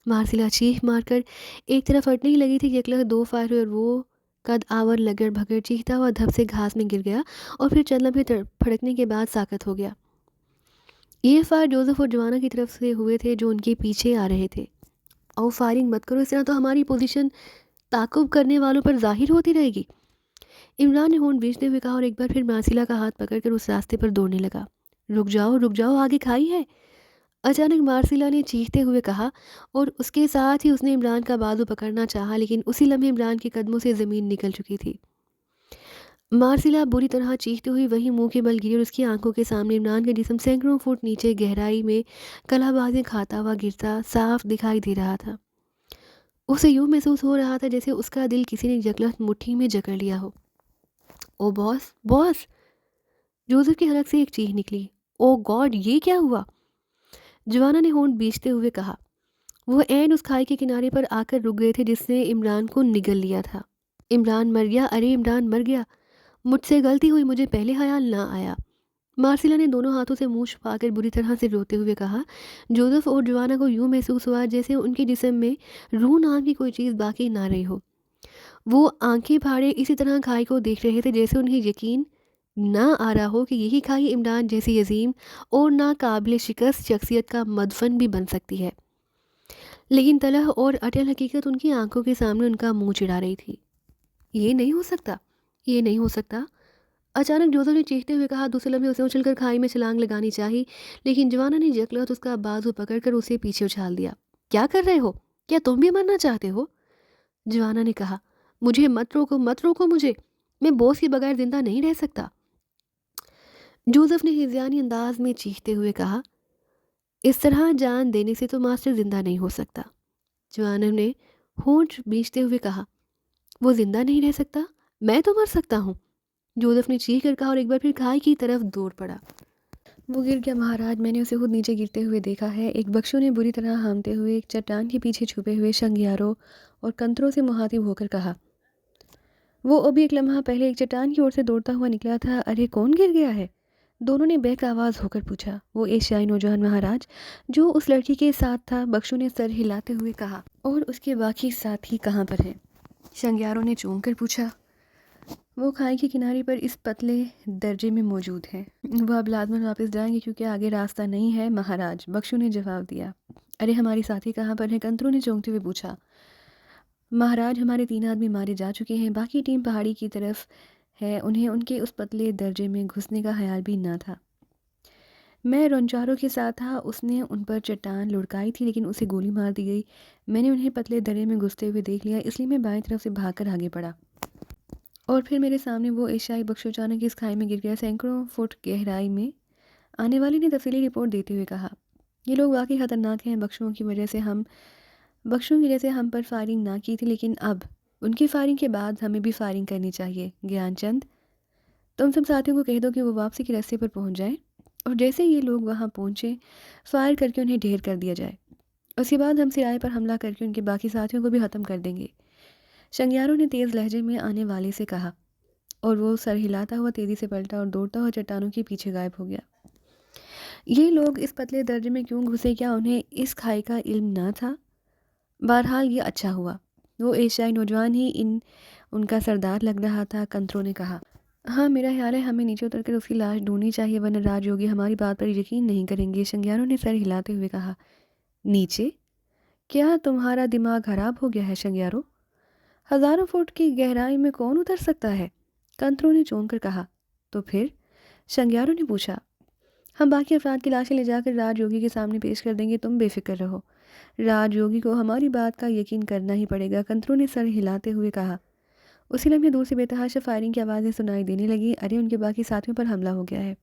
मार्सिला चीख मारकर एक तरफ हटने ही लगी थी कि अगला दो फायर हुए और वो कद आवर लगड़ भगड़ चीखता हुआ धप से घास में गिर गया और फिर चंद लम्हे फड़कने के बाद साकत हो गया। ये फायर जोसेफ और जवाना की तरफ से हुए थे जो उनके पीछे आ रहे थे। और फायरिंग मत करो, इस तरह तो हमारी पोजीशन ताकुब करने वालों पर जाहिर होती रहेगी, इमरान ने होंठ भींचते हुए कहा। और एक बार फिर मार्सिला का हाथ पकड़कर उस रास्ते पर दौड़ने लगा। रुक जाओ, आगे खाई है, अचानक मार्सिला ने चीखते हुए कहा। और उसके साथ ही उसने इमरान का बाजू पकड़ना चाहा, लेकिन उसी लम्हे इमरान के कदमों से ज़मीन निकल चुकी थी। मार्सिला बुरी तरह चीखते हुई वहीं मुंह के बल गिरी और उसकी आंखों के सामने इमरान का जिस्म सैकड़ों फुट नीचे गहराई में कलाबाजें खाता हुआ गिरता साफ दिखाई दे रहा था। उसे यूं महसूस हो रहा था जैसे उसका दिल किसी ने जगलत मुट्ठी में जकड़ लिया हो। ओ बॉस, बॉस, जोसेफ की हलक से एक चीख निकली। ओ गॉड, ये क्या हुआ? जवाना ने होंठ बीचते हुए कहा। वो ऐन उस खाई के किनारे पर आकर रुक गए थे जिसने इमरान को निगल लिया था। इमरान मर गया, अरे इमरान मर गया, मुझसे गलती हुई, मुझे पहले ख्याल ना आया, मार्सिला ने दोनों हाथों से मुंह छुपाकर बुरी तरह से रोते हुए कहा। जोसेफ और जवाना को यूं महसूस हुआ जैसे उनके जिस्म में रूह नाम की कोई चीज़ बाकी ना रही हो। वो आंखें फाड़े इसी तरह खाई को देख रहे थे जैसे उन्हें यकीन ना आ रहा हो कि यही खाई इमरान जैसी अजीम और नाकाबिल शिकस्त शख्सियत का मदफन भी बन सकती है। लेकिन तलह और अटल हकीकत उनकी आंखों के सामने उनका मुंह चिढ़ा रही थी। ये नहीं हो सकता, ये नहीं हो सकता, अचानक जोसेफ ने चीखते हुए कहा। दूसरे लम्हे उसे उछलकर खाई में छलांग लगानी चाहिए, लेकिन जवाना ने जकलत उसका बाजू पकड़कर उसे पीछे उछाल दिया। क्या कर रहे हो? क्या तुम भी मरना चाहते हो? जवाना ने कहा। मुझे मत रोको, मत रोको मुझे, मैं बॉस के बगैर जिंदा नहीं रह सकता, जोसेफ ने हिज़यानी अंदाज में चीखते हुए कहा। इस तरह जान देने से तो मास्टर जिंदा नहीं हो सकता, जवाना ने होंठ बींचते हुए कहा। वो जिंदा नहीं रह सकता, मैं तो मर सकता हूँ, जोसेफ ने चीख कर कहा और एक बार फिर खाई की तरफ दौड़ पड़ा। वो गिर गया महाराज, मैंने उसे खुद नीचे गिरते हुए देखा है। एक बख्शू ने बुरी तरह हामते हुए एक चट्टान के पीछे छुपे हुए शंगियारों और कंतरों से मुखातिब होकर कहा। वो अभी एक लम्हा पहले एक चट्टान की ओर से दौड़ता हुआ निकला था। अरे कौन गिर गया है? दोनों ने बेक आवाज़ होकर पूछा। वो एशियाई नौजवान महाराज जो उस लड़की के साथ था, बख्शू ने सर हिलाते हुए कहा। और उसके बाकी साथी कहाँ पर हैं? शंगियारों ने चौंक कर पूछा। वो खाई के किनारे पर इस पतले दर्जे में मौजूद है। वह अब लाजमन वापस जाएंगे क्योंकि आगे रास्ता नहीं है महाराज, बख्शू ने जवाब दिया। अरे हमारी साथी कहाँ पर है? कंतरों ने चौंकते हुए पूछा। महाराज हमारे 3 आदमी मारे जा चुके हैं, बाकी टीम पहाड़ी की तरफ है। उन्हें उनके उस पतले दर्जे में घुसने का ख्याल भी न था। मैं रंचारों के साथ था, उसने उन पर चट्टान लुढ़काई थी लेकिन उसे गोली मार दी गई। मैंने उन्हें पतले दर्रे में घुसते हुए देख लिया, इसलिए मैं बाएं तरफ से भागकर आगे बढ़ा और फिर मेरे सामने वो एशियाई बख्शू अचानक इस खाई में गिर गया, सैकड़ों फुट गहराई में। आने वाले ने तफसीली रिपोर्ट देते हुए कहा। ये लोग वाकई ख़तरनाक हैं। बख्शुओं की वजह से हम पर फायरिंग ना की थी, लेकिन अब उनकी फायरिंग के बाद हमें भी फायरिंग करनी चाहिए। ज्ञानचंद, तुम सब साथियों को कह दो कि वो वापसी के रास्ते पर पहुंच जाएं और जैसे ये लोग वहां पहुंचे फायर करके उन्हें ढेर कर दिया जाए। उसके बाद हम सिराए पर हमला करके उनके बाकी साथियों को भी ख़त्म कर देंगे। शंगियारों ने तेज़ लहजे में आने वाले से कहा और वो सर हिलाता हुआ तेज़ी से पलटा और दौड़ता हुआ चट्टानों के पीछे गायब हो गया। ये लोग इस पतले दर्जे में क्यों घुसे? क्या उन्हें इस खाई का इल्म ना था? बहरहाल ये अच्छा हुआ। वो एशियाई नौजवान ही उनका सरदार लग रहा था। कंत्रो ने कहा। हाँ, मेरा ख्याल है हमें नीचे उतरकर उसकी लाश ढूंढनी चाहिए, वरना राजयोगी हमारी बात पर यकीन नहीं करेंगे। शंगियारों ने सर हिलाते हुए कहा। नीचे? क्या तुम्हारा दिमाग खराब हो गया है शंगियारों? हज़ारों फुट की गहराई में कौन उतर सकता है? कंत्रो ने चौंक कर कहा। तो फिर? शंगियारों ने पूछा। हम बाकी अफराद की लाशें ले जाकर राजयोगी के सामने पेश कर देंगे, तुम बेफिक्र रहो। राजयोगी को हमारी बात का यकीन करना ही पड़ेगा, कंत्रो ने सर हिलाते हुए कहा। उसी लम्हे दूर से बेतहाशा फायरिंग की आवाज़ें सुनाई देने लगी। अरे उनके बाकी साथियों पर हमला हो गया है।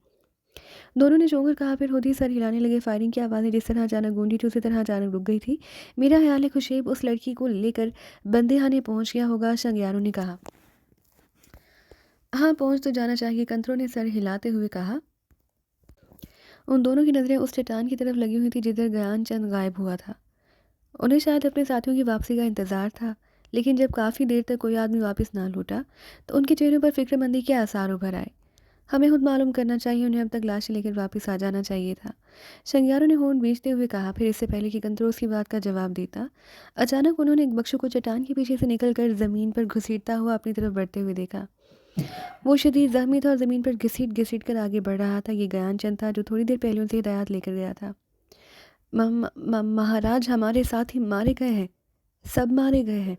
दोनों ने चौंक कर कहा, फिर होती सर हिलाने लगे। फायरिंग की आवाज़ें जिस तरह अचानक गूंजी थी उसी तरह अचानक रुक गई थी। मेरा ख्याल है खुशेब उस लड़की को लेकर बंदेहाने पहुंच गया होगा, शंगियारों ने कहा। हाँ, पहुंच तो जाना चाहिए, कंत्रो ने सर हिलाते हुए कहा। उन दोनों की नज़रें उस चट्टान की तरफ लगी हुई थी जिधर ज्ञानचंद गायब हुआ था। उन्हें शायद अपने साथियों की वापसी का इंतज़ार था, लेकिन जब काफ़ी देर तक कोई आदमी वापस ना लौटा तो उनके चेहरों पर फिक्रमंदी के आसार उभर आए। हमें खुद मालूम करना चाहिए, उन्हें अब तक लाशें लेकर वापस आ जाना चाहिए था, शंगियारों ने होंठ बींचते हुए कहा। फिर इससे पहले कि कंत्रो उसकी बात का जवाब देता, अचानक उन्होंने एक बख्शू को चट्टान के पीछे से निकलकर ज़मीन पर घसीटता हुआ अपनी तरफ बढ़ते हुए देखा। वो शदीद जख्मी था और ज़मीन पर घसीट घसीट कर आगे बढ़ रहा था। ये ज्ञानचंद था जो थोड़ी देर पहले उनसे हिदायत लेकर गया था। महाराज हमारे साथ ही मारे गए हैं, सब मारे गए हैं,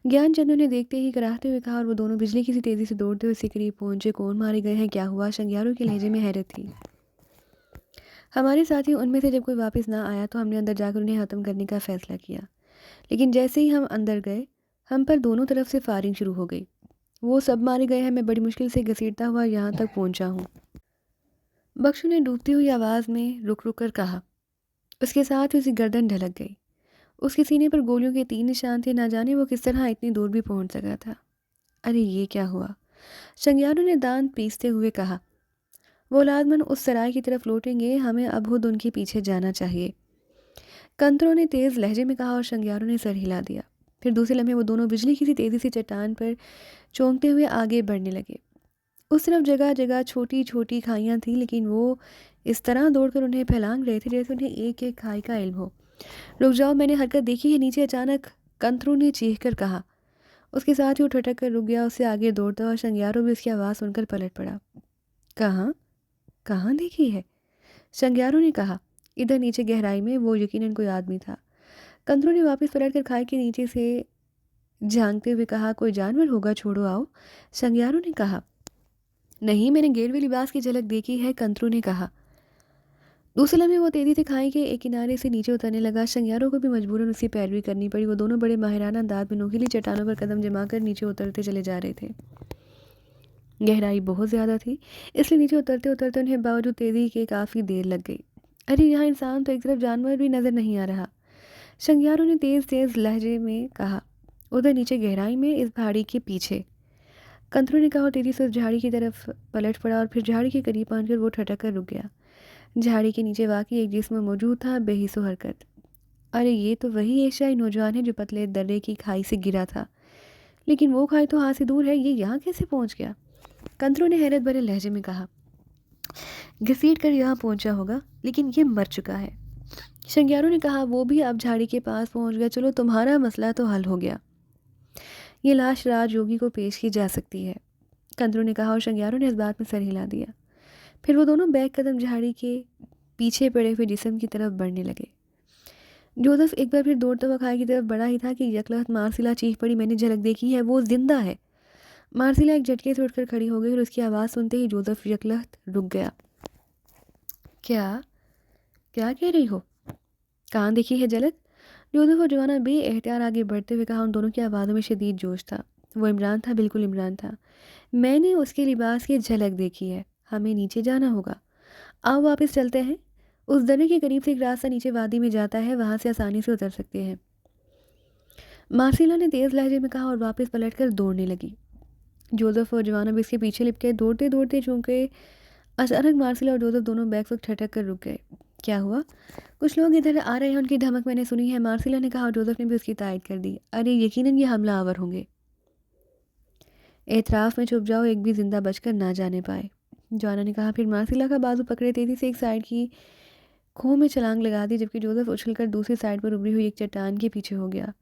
ज्ञानचंद ने देखते ही कराहते हुए कहा। और वो दोनों बिजली की सी तेज़ी से दौड़ते हुए उसके करीब पहुंचे। कौन मारे गए हैं, क्या हुआ? शंगियारों के लहजे में हैरत थी। हमारे साथी उनमें से जब कोई वापस ना आया तो हमने अंदर जाकर उन्हें ख़त्म करने का फ़ैसला किया, लेकिन जैसे ही हम अंदर गए हम पर दोनों तरफ से फायरिंग शुरू हो गई। वो सब मारे गए हैं, मैं बड़ी मुश्किल से घसीटता हुआ यहाँ तक पहुँचा हूँ, बख्शू ने डूबती हुई आवाज़ में रुक रुक कर कहा। उसके साथ उसकी गर्दन ढलक गई। उसके सीने पर गोलियों के 3 निशान थे। ना जाने वो किस तरह इतनी दूर भी पहुंच सका था। अरे ये क्या हुआ? शंगियारों ने दांत पीसते हुए कहा। वो लाजमन उस सराय की तरफ लौटेंगे, हमें अब खुद उनके पीछे जाना चाहिए, कंत्रों ने तेज़ लहजे में कहा और शंगियारों ने सर हिला दिया। फिर दूसरे लम्हे वो दोनों बिजली की सी तेज़ी से चट्टान पर चौंकते हुए आगे बढ़ने लगे। उस तरफ जगह जगह छोटी छोटी खाइयाँ थीं, लेकिन वो इस तरह दौड़कर उन्हें फैलांग रहे थे जैसे उन्हें एक एक खाई का इल्म हो। रुक जाओ, मैंने हरकत देखी है नीचे, अचानक कंत्रू ने चीख कर कहा। उसके साथ ही वो ठटक कर रुक गया। उससे आगे दौड़ता और शंगियारों भी उसकी आवाज़ सुनकर पलट पड़ा। कहाँ कहाँ देखी है? शंगियारों ने कहा। इधर नीचे गहराई में, वो यकीनन कोई आदमी था। कंत्रू ने वापस पलट कर खाई के नीचे से झांकते हुए कहा। कोई जानवर होगा, छोड़ो आओ, शंगियारों ने कहा। नहीं, मैंने गेरवे लिबास की झलक देखी है, कंत्रू ने कहा। दूसरे लम्हे वो तेजी से खाई के एक किनारे से नीचे उतरने लगा। शंगियारों को भी मजबूरन उसकी पैरवी करनी पड़ी। वो दोनों बड़े माहिराना अंदाज में नोकीली चट्टानों पर कदम जमाकर नीचे उतरते चले जा रहे थे। गहराई बहुत ज़्यादा थी, इसलिए नीचे उतरते उतरते उन्हें बावजूद तेज़ी के काफ़ी देर लग गई। अरे यहाँ इंसान तो एक तरफ जानवर भी नज़र नहीं आ रहा, शंगियारों ने तेज़ तेज़ लहजे में कहा। उधर नीचे गहराई में इस पहाड़ी के पीछे। कंतरू ने कहा और तेजी से उस झाड़ी की तरफ पलट पड़ा और फिर झाड़ी के करीब पहुंचकर वो ठटक कर रुक गया। झाड़ी के नीचे वाकई एक जिस्म मौजूद था, बेहिस्सो हरकत। अरे ये तो वही एशियाई नौजवान है जो पतले दर्रे की खाई से गिरा था। लेकिन वो खाई तो हाथ से दूर है, ये यहाँ कैसे पहुंच गया? कंतरू ने हैरत भरे लहजे में कहा। घसीट कर यहाँ पहुंचा होगा, लेकिन ये मर चुका है। शंग्यारों ने कहा। वो भी अब झाड़ी के पास पहुंच गया। चलो तुम्हारा मसला तो हल हो गया। ये लाश राजयोगी को पेश की जा सकती है, कंतरू ने कहा और शंग्यारों ने इस बात में सर हिला दिया। फिर वो दोनों बैक कदम झाड़ी के पीछे पड़े हुए जिस्म की तरफ बढ़ने लगे। जोसेफ एक बार फिर दौड़ता हुआ खाई की तरफ बढ़ा ही था कि यकलखत मार्सिला चीख पड़ी, मैंने झलक देखी है, वो जिंदा है। मार्सिला एक झटके से उठकर खड़ी हो गई और उसकी आवाज़ सुनते ही जोसेफ यकलखत रुक गया। क्या क्या कह रही हो? कहाँ देखी है झलक? जोसेफ और जवाना बेएहतियात आगे बढ़ते हुए कहा। उन दोनों की आवाज़ों में शदीद जोश था। वो इमरान था, बिल्कुल इमरान था। मैंने उसके लिबास की झलक देखी है। हमें नीचे जाना होगा। आओ वापस चलते हैं। उस दर्रे के करीब से एक रास्ता नीचे वादी में जाता है, वहाँ से आसानी से उतर सकते हैं, मार्सिला ने तेज़ लहजे में कहा और वापस पलटकर दौड़ने लगी। जोसेफ और जवाना भी इसके पीछे लिपटे दौड़ते दौड़ते, चूँकि अचानक मार्सिला और जोसेफ दोनों बैक वक्त ठटक कर रुक गए। क्या हुआ? कुछ लोग इधर आ रहे हैं, उनकी धमक मैंने सुनी है, मार्सिला ने कहा और जोसेफ ने भी उसकी तायद कर दी। अरे यकीनन ये हमलावर होंगे। एतराफ़ में छुप जाओ, एक भी जिंदा बचकर ना जाने पाए, जवाना ने कहा। फिर मार्सिला का बाजू पकड़े तेज़ी से एक साइड की खो में छलांग लगा दी, जबकि जोसेफ उछलकर दूसरी साइड पर उभरी हुई एक चट्टान के पीछे हो गया।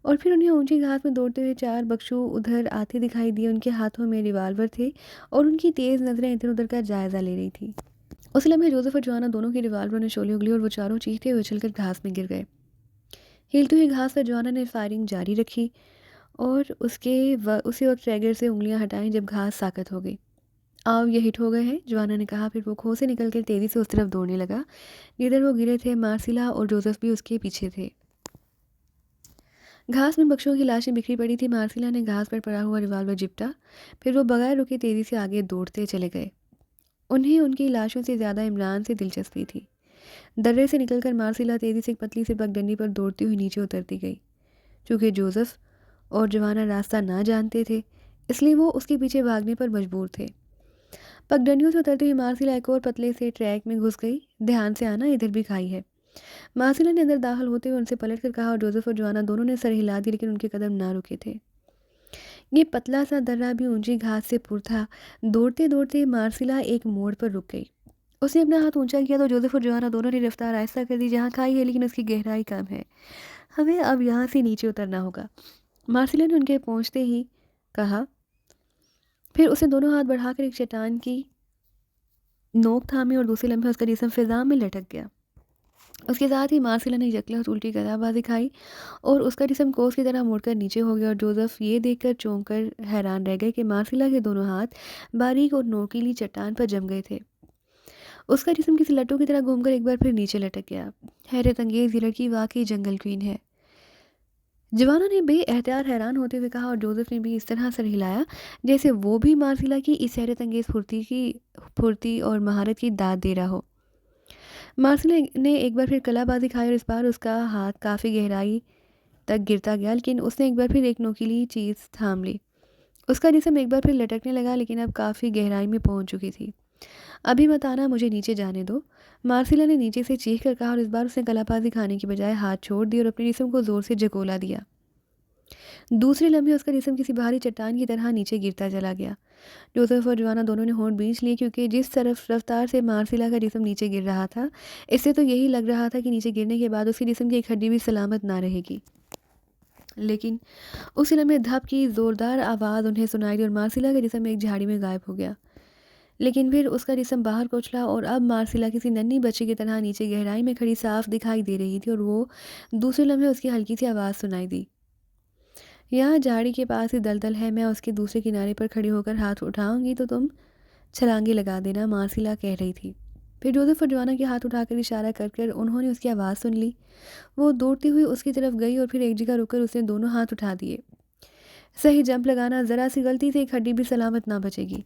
और फिर उन्हें ऊंची घास में दौड़ते हुए चार बख्शू उधर आते दिखाई दिए। उनके हाथों में रिवाल्वर थे और उनकी तेज़ नज़रें इधर उधर का जायज़ा ले रही थी। उस लम्हे जोसेफ और जवाना दोनों की रिवाल्वर ने शोले उगली और वो चारों चीखते हुए उछलकर घास में गिर गए। हिलती हुई घास पर जवाना ने फायरिंग जारी रखी और उसी वक्त ट्रैगर से उंगलियां हटाई जब घास साकत हो गई। आओ ये हिट हो गए हैं, जवाना ने कहा। फिर वो खो से निकलकर तेज़ी से उस तरफ दौड़ने लगा जिधर वो गिरे थे। मार्सिला और जोसेफ भी उसके पीछे थे। घास में बख्शों की लाशें बिखरी पड़ी थी। मार्सिला ने घास पर पड़ा हुआ रिवाल्वर जिपटा, फिर वो बगैर रुके तेज़ी से आगे दौड़ते चले गए। उन्हें उनकी लाशों से ज़्यादा इमरान से दिलचस्पी थी। दर्रे से निकलकर मार्सिला तेज़ी से एक पतली सी पगडंडी पर दौड़ती हुई नीचे उतरती गई। चूँकि जोसेफ और जवाना रास्ता ना जानते थे, इसलिए वो उसके पीछे भागने पर मजबूर थे। पगडंडियों से उतरती हुई मार्सिला एक और पतले से ट्रैक में घुस गई। ध्यान से आना, इधर भी खाई है। मार्सिला ने अंदर दाखिल होते हुए उनसे पलट कर कहा और जोसेफ और जवाना दोनों ने सर हिला दी, लेकिन उनके कदम ना रुके थे। ये पतला सा दर्रा भी ऊंची घास से पुर था। दौड़ते दौड़ते मार्सिला एक मोड़ पर रुक गई। उसने अपना हाथ ऊंचा किया तो जोसेफ और जवाना दोनों ने रफ्तार आहिस्ता कर दी। जहाँ खाई है लेकिन उसकी गहराई कम है, हमें अब यहाँ से नीचे उतरना होगा, मार्सिला ने उनके पहुँचते ही कहा। फिर उसे दोनों हाथ बढ़ाकर एक चट्टान की नोक थामी और दूसरे लम्हे उसका जिस्म फिजा में लटक गया। उसके साथ ही मार्सिला ने यकलखत उल्टी गदाबाजी खाई और उसका जिस्म कोस की तरह मुड़कर नीचे हो गया। और जोसेफ ये देखकर चौंक कर हैरान रह गए कि मार्सिला के दोनों हाथ बारीक और नोकीली चट्टान पर जम गए थे। उसका जिस्म किसी लट्टू की तरह घूमकर एक बार फिर नीचे लटक गया। हैरत अंगेज, ये लड़की वाकई जंगल क्वीन है, जवाना ने बेएहतियात हैरान होते हुए कहा। और जोसेफ ने भी इस तरह सर हिलाया जैसे वो भी मार्सिला की इस हैरत अंगेज फुर्ती और महारत की दाद दे रहा हो। मार्सिला ने एक बार फिर कलाबाजी खाई और इस बार उसका हाथ काफ़ी गहराई तक गिरता गया, लेकिन उसने एक बार फिर एक नोकीली चीज़ थाम ली। उसका जिस्म एक बार फिर लटकने लगा, लेकिन अब काफ़ी गहराई में पहुंच चुकी थी। अभी मत आना, मुझे नीचे जाने दो, मार्सिला ने नीचे से चीख कर कहा। और इस बार उसने कलाबाजी खाने की बजाय हाथ छोड़ दिए और अपने जिस्म को ज़ोर से झकोला दिया। दूसरे लम्हे उसका जिस्म किसी भारी चट्टान की तरह नीचे गिरता चला गया। जोसेफ और जवाना दोनों ने होंठ बींच लिए, क्योंकि जिस तरफ रफ्तार से मार्सिला का जिस्म नीचे गिर रहा था, इससे तो यही लग रहा था कि नीचे गिरने के बाद उसके जिस्म की एक हड्डी भी सलामत ना रहेगी। लेकिन उसी लम्हे धप की ज़ोरदार आवाज़ उन्हें सुनाई दी और मार्सिला का जिस्म एक झाड़ी में गायब हो गया। लेकिन फिर उसका जिस्म बाहर को उछला और अब मार्सिला किसी नन्ही बच्ची की तरह नीचे गहराई में खड़ी साफ दिखाई दे रही थी। और वो दूसरे लम्हे उसकी हल्की सी आवाज़ सुनाई दी। यहाँ झाड़ी के पास ही दलदल है, मैं उसके दूसरे किनारे पर खड़ी होकर हाथ उठाऊंगी तो तुम छलांगे लगा देना, मार्सिला कह रही थी। फिर जोसेफ और जवाना के हाथ उठाकर इशारा कर कर उन्होंने उसकी आवाज़ सुन ली। वो दौड़ती हुई उसकी तरफ गई और फिर एक जगह रुककर उसने दोनों हाथ उठा दिए। सही जंप लगाना, ज़रा सी गलती से एक हड्डी भी सलामत ना बचेगी,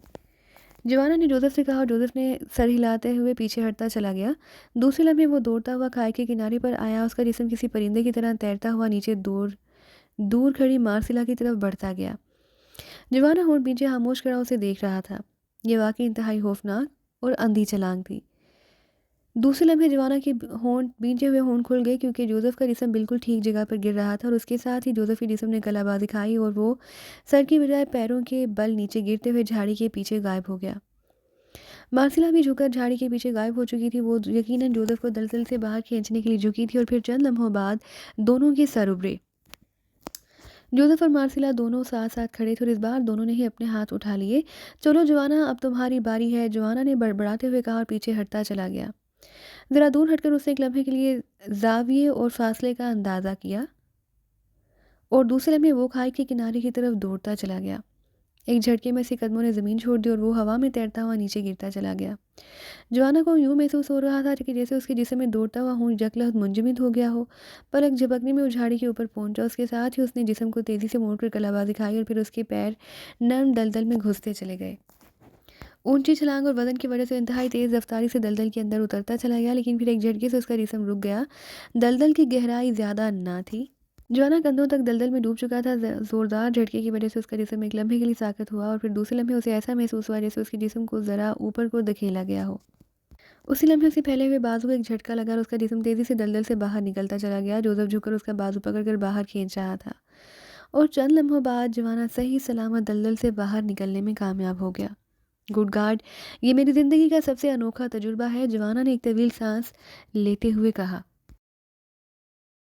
जवाना ने जोसेफ से कहा। और जोसेफ ने सर हिलाते हुए पीछे हटता चला गया। दूसरे लम्हे वो दौड़ता हुआ खाई के किनारे पर आया। उसका जिस्म किसी परिंदे की तरह तैरता हुआ नीचे दूर खड़ी मार्सिला की तरफ बढ़ता गया। जवाना होंठ भींचे खामोश खड़ा उसे देख रहा था। ये वाकई इंतहाई खौफनाक और अंधी छलांग थी। दूसरे लम्हे जवाना के होंठ भींचे हुए होंठ खुल गए क्योंकि जोसेफ का जिस्म बिल्कुल ठीक जगह पर गिर रहा था और उसके साथ ही जोसेफ के जिस्म ने कलाबाजी खाई और वो सर की बजाय पैरों के बल नीचे गिरते हुए झाड़ी के पीछे गायब हो गया। मार्सिला भी झुककर झाड़ी के पीछे गायब हो चुकी थी। वो यकीनन जोसेफ को दलदल से बाहर खींचने के लिए झुकी थी और फिर चंद लम्हों बाद दोनों के सर उभरे। जोसेफ और मार्सिला दोनों साथ साथ खड़े थे और इस बार दोनों ने ही अपने हाथ उठा लिए। चलो जवाना, अब तुम्हारी बारी है, जवाना ने बड़बड़ाते हुए कहा और पीछे हटता चला गया। ज़रा दूर हटकर उसने एक लम्हे के लिए ज़ाविये और फासले का अंदाज़ा किया और दूसरे लम्हे वो खाई के किनारे की तरफ दौड़ता चला गया। एक झटके में उसके कदमों ने ज़मीन छोड़ दी और वो हवा में तैरता हुआ नीचे गिरता चला गया। जवाना को यूँ महसूस हो रहा था कि जैसे उसके जिस्म में दौड़ता हुआ खून यकलहत मुंजमद हो गया हो। पलक झपकने में वो झाड़ी के ऊपर पहुंचा। उसके साथ ही उसने जिस्म को तेज़ी से मोड़कर कलाबाजी खाई और फिर उसके पैर नर्म दलदल में घुसते चले गए। ऊंची छलांग और वजन की वजह से इंतहाई तेज़ रफ्तारी से दलदल के अंदर उतरता चला गया, लेकिन फिर एक झटके से उसका जिस्म रुक गया। दलदल की गहराई ज़्यादा ना थी। जवाना कंधों तक दलदल में डूब चुका था। ज़ोरदार झटके की वजह से उसका जिस्म एक लम्हे के लिए साकत हुआ और फिर दूसरे लम्हे उसे ऐसा महसूस हुआ जैसे उसके जिस्म को ज़रा ऊपर को धकेला गया हो। उसी लम्हे उसे फैले हुए बाजू को एक झटका लगा और उसका जिस्म तेज़ी से दलदल से बाहर निकलता चला गया। जोसेफ झुककर उसका बाजू पकड़कर बाहर खींच रहा था और चंद लम्हों बाद जवाना सही सलामत दलदल से बाहर निकलने में कामयाब हो गया। गुड गार्ड, ये मेरी ज़िंदगी का सबसे अनोखा तजुर्बा है, जवाना ने एक तवील सांस लेते हुए कहा।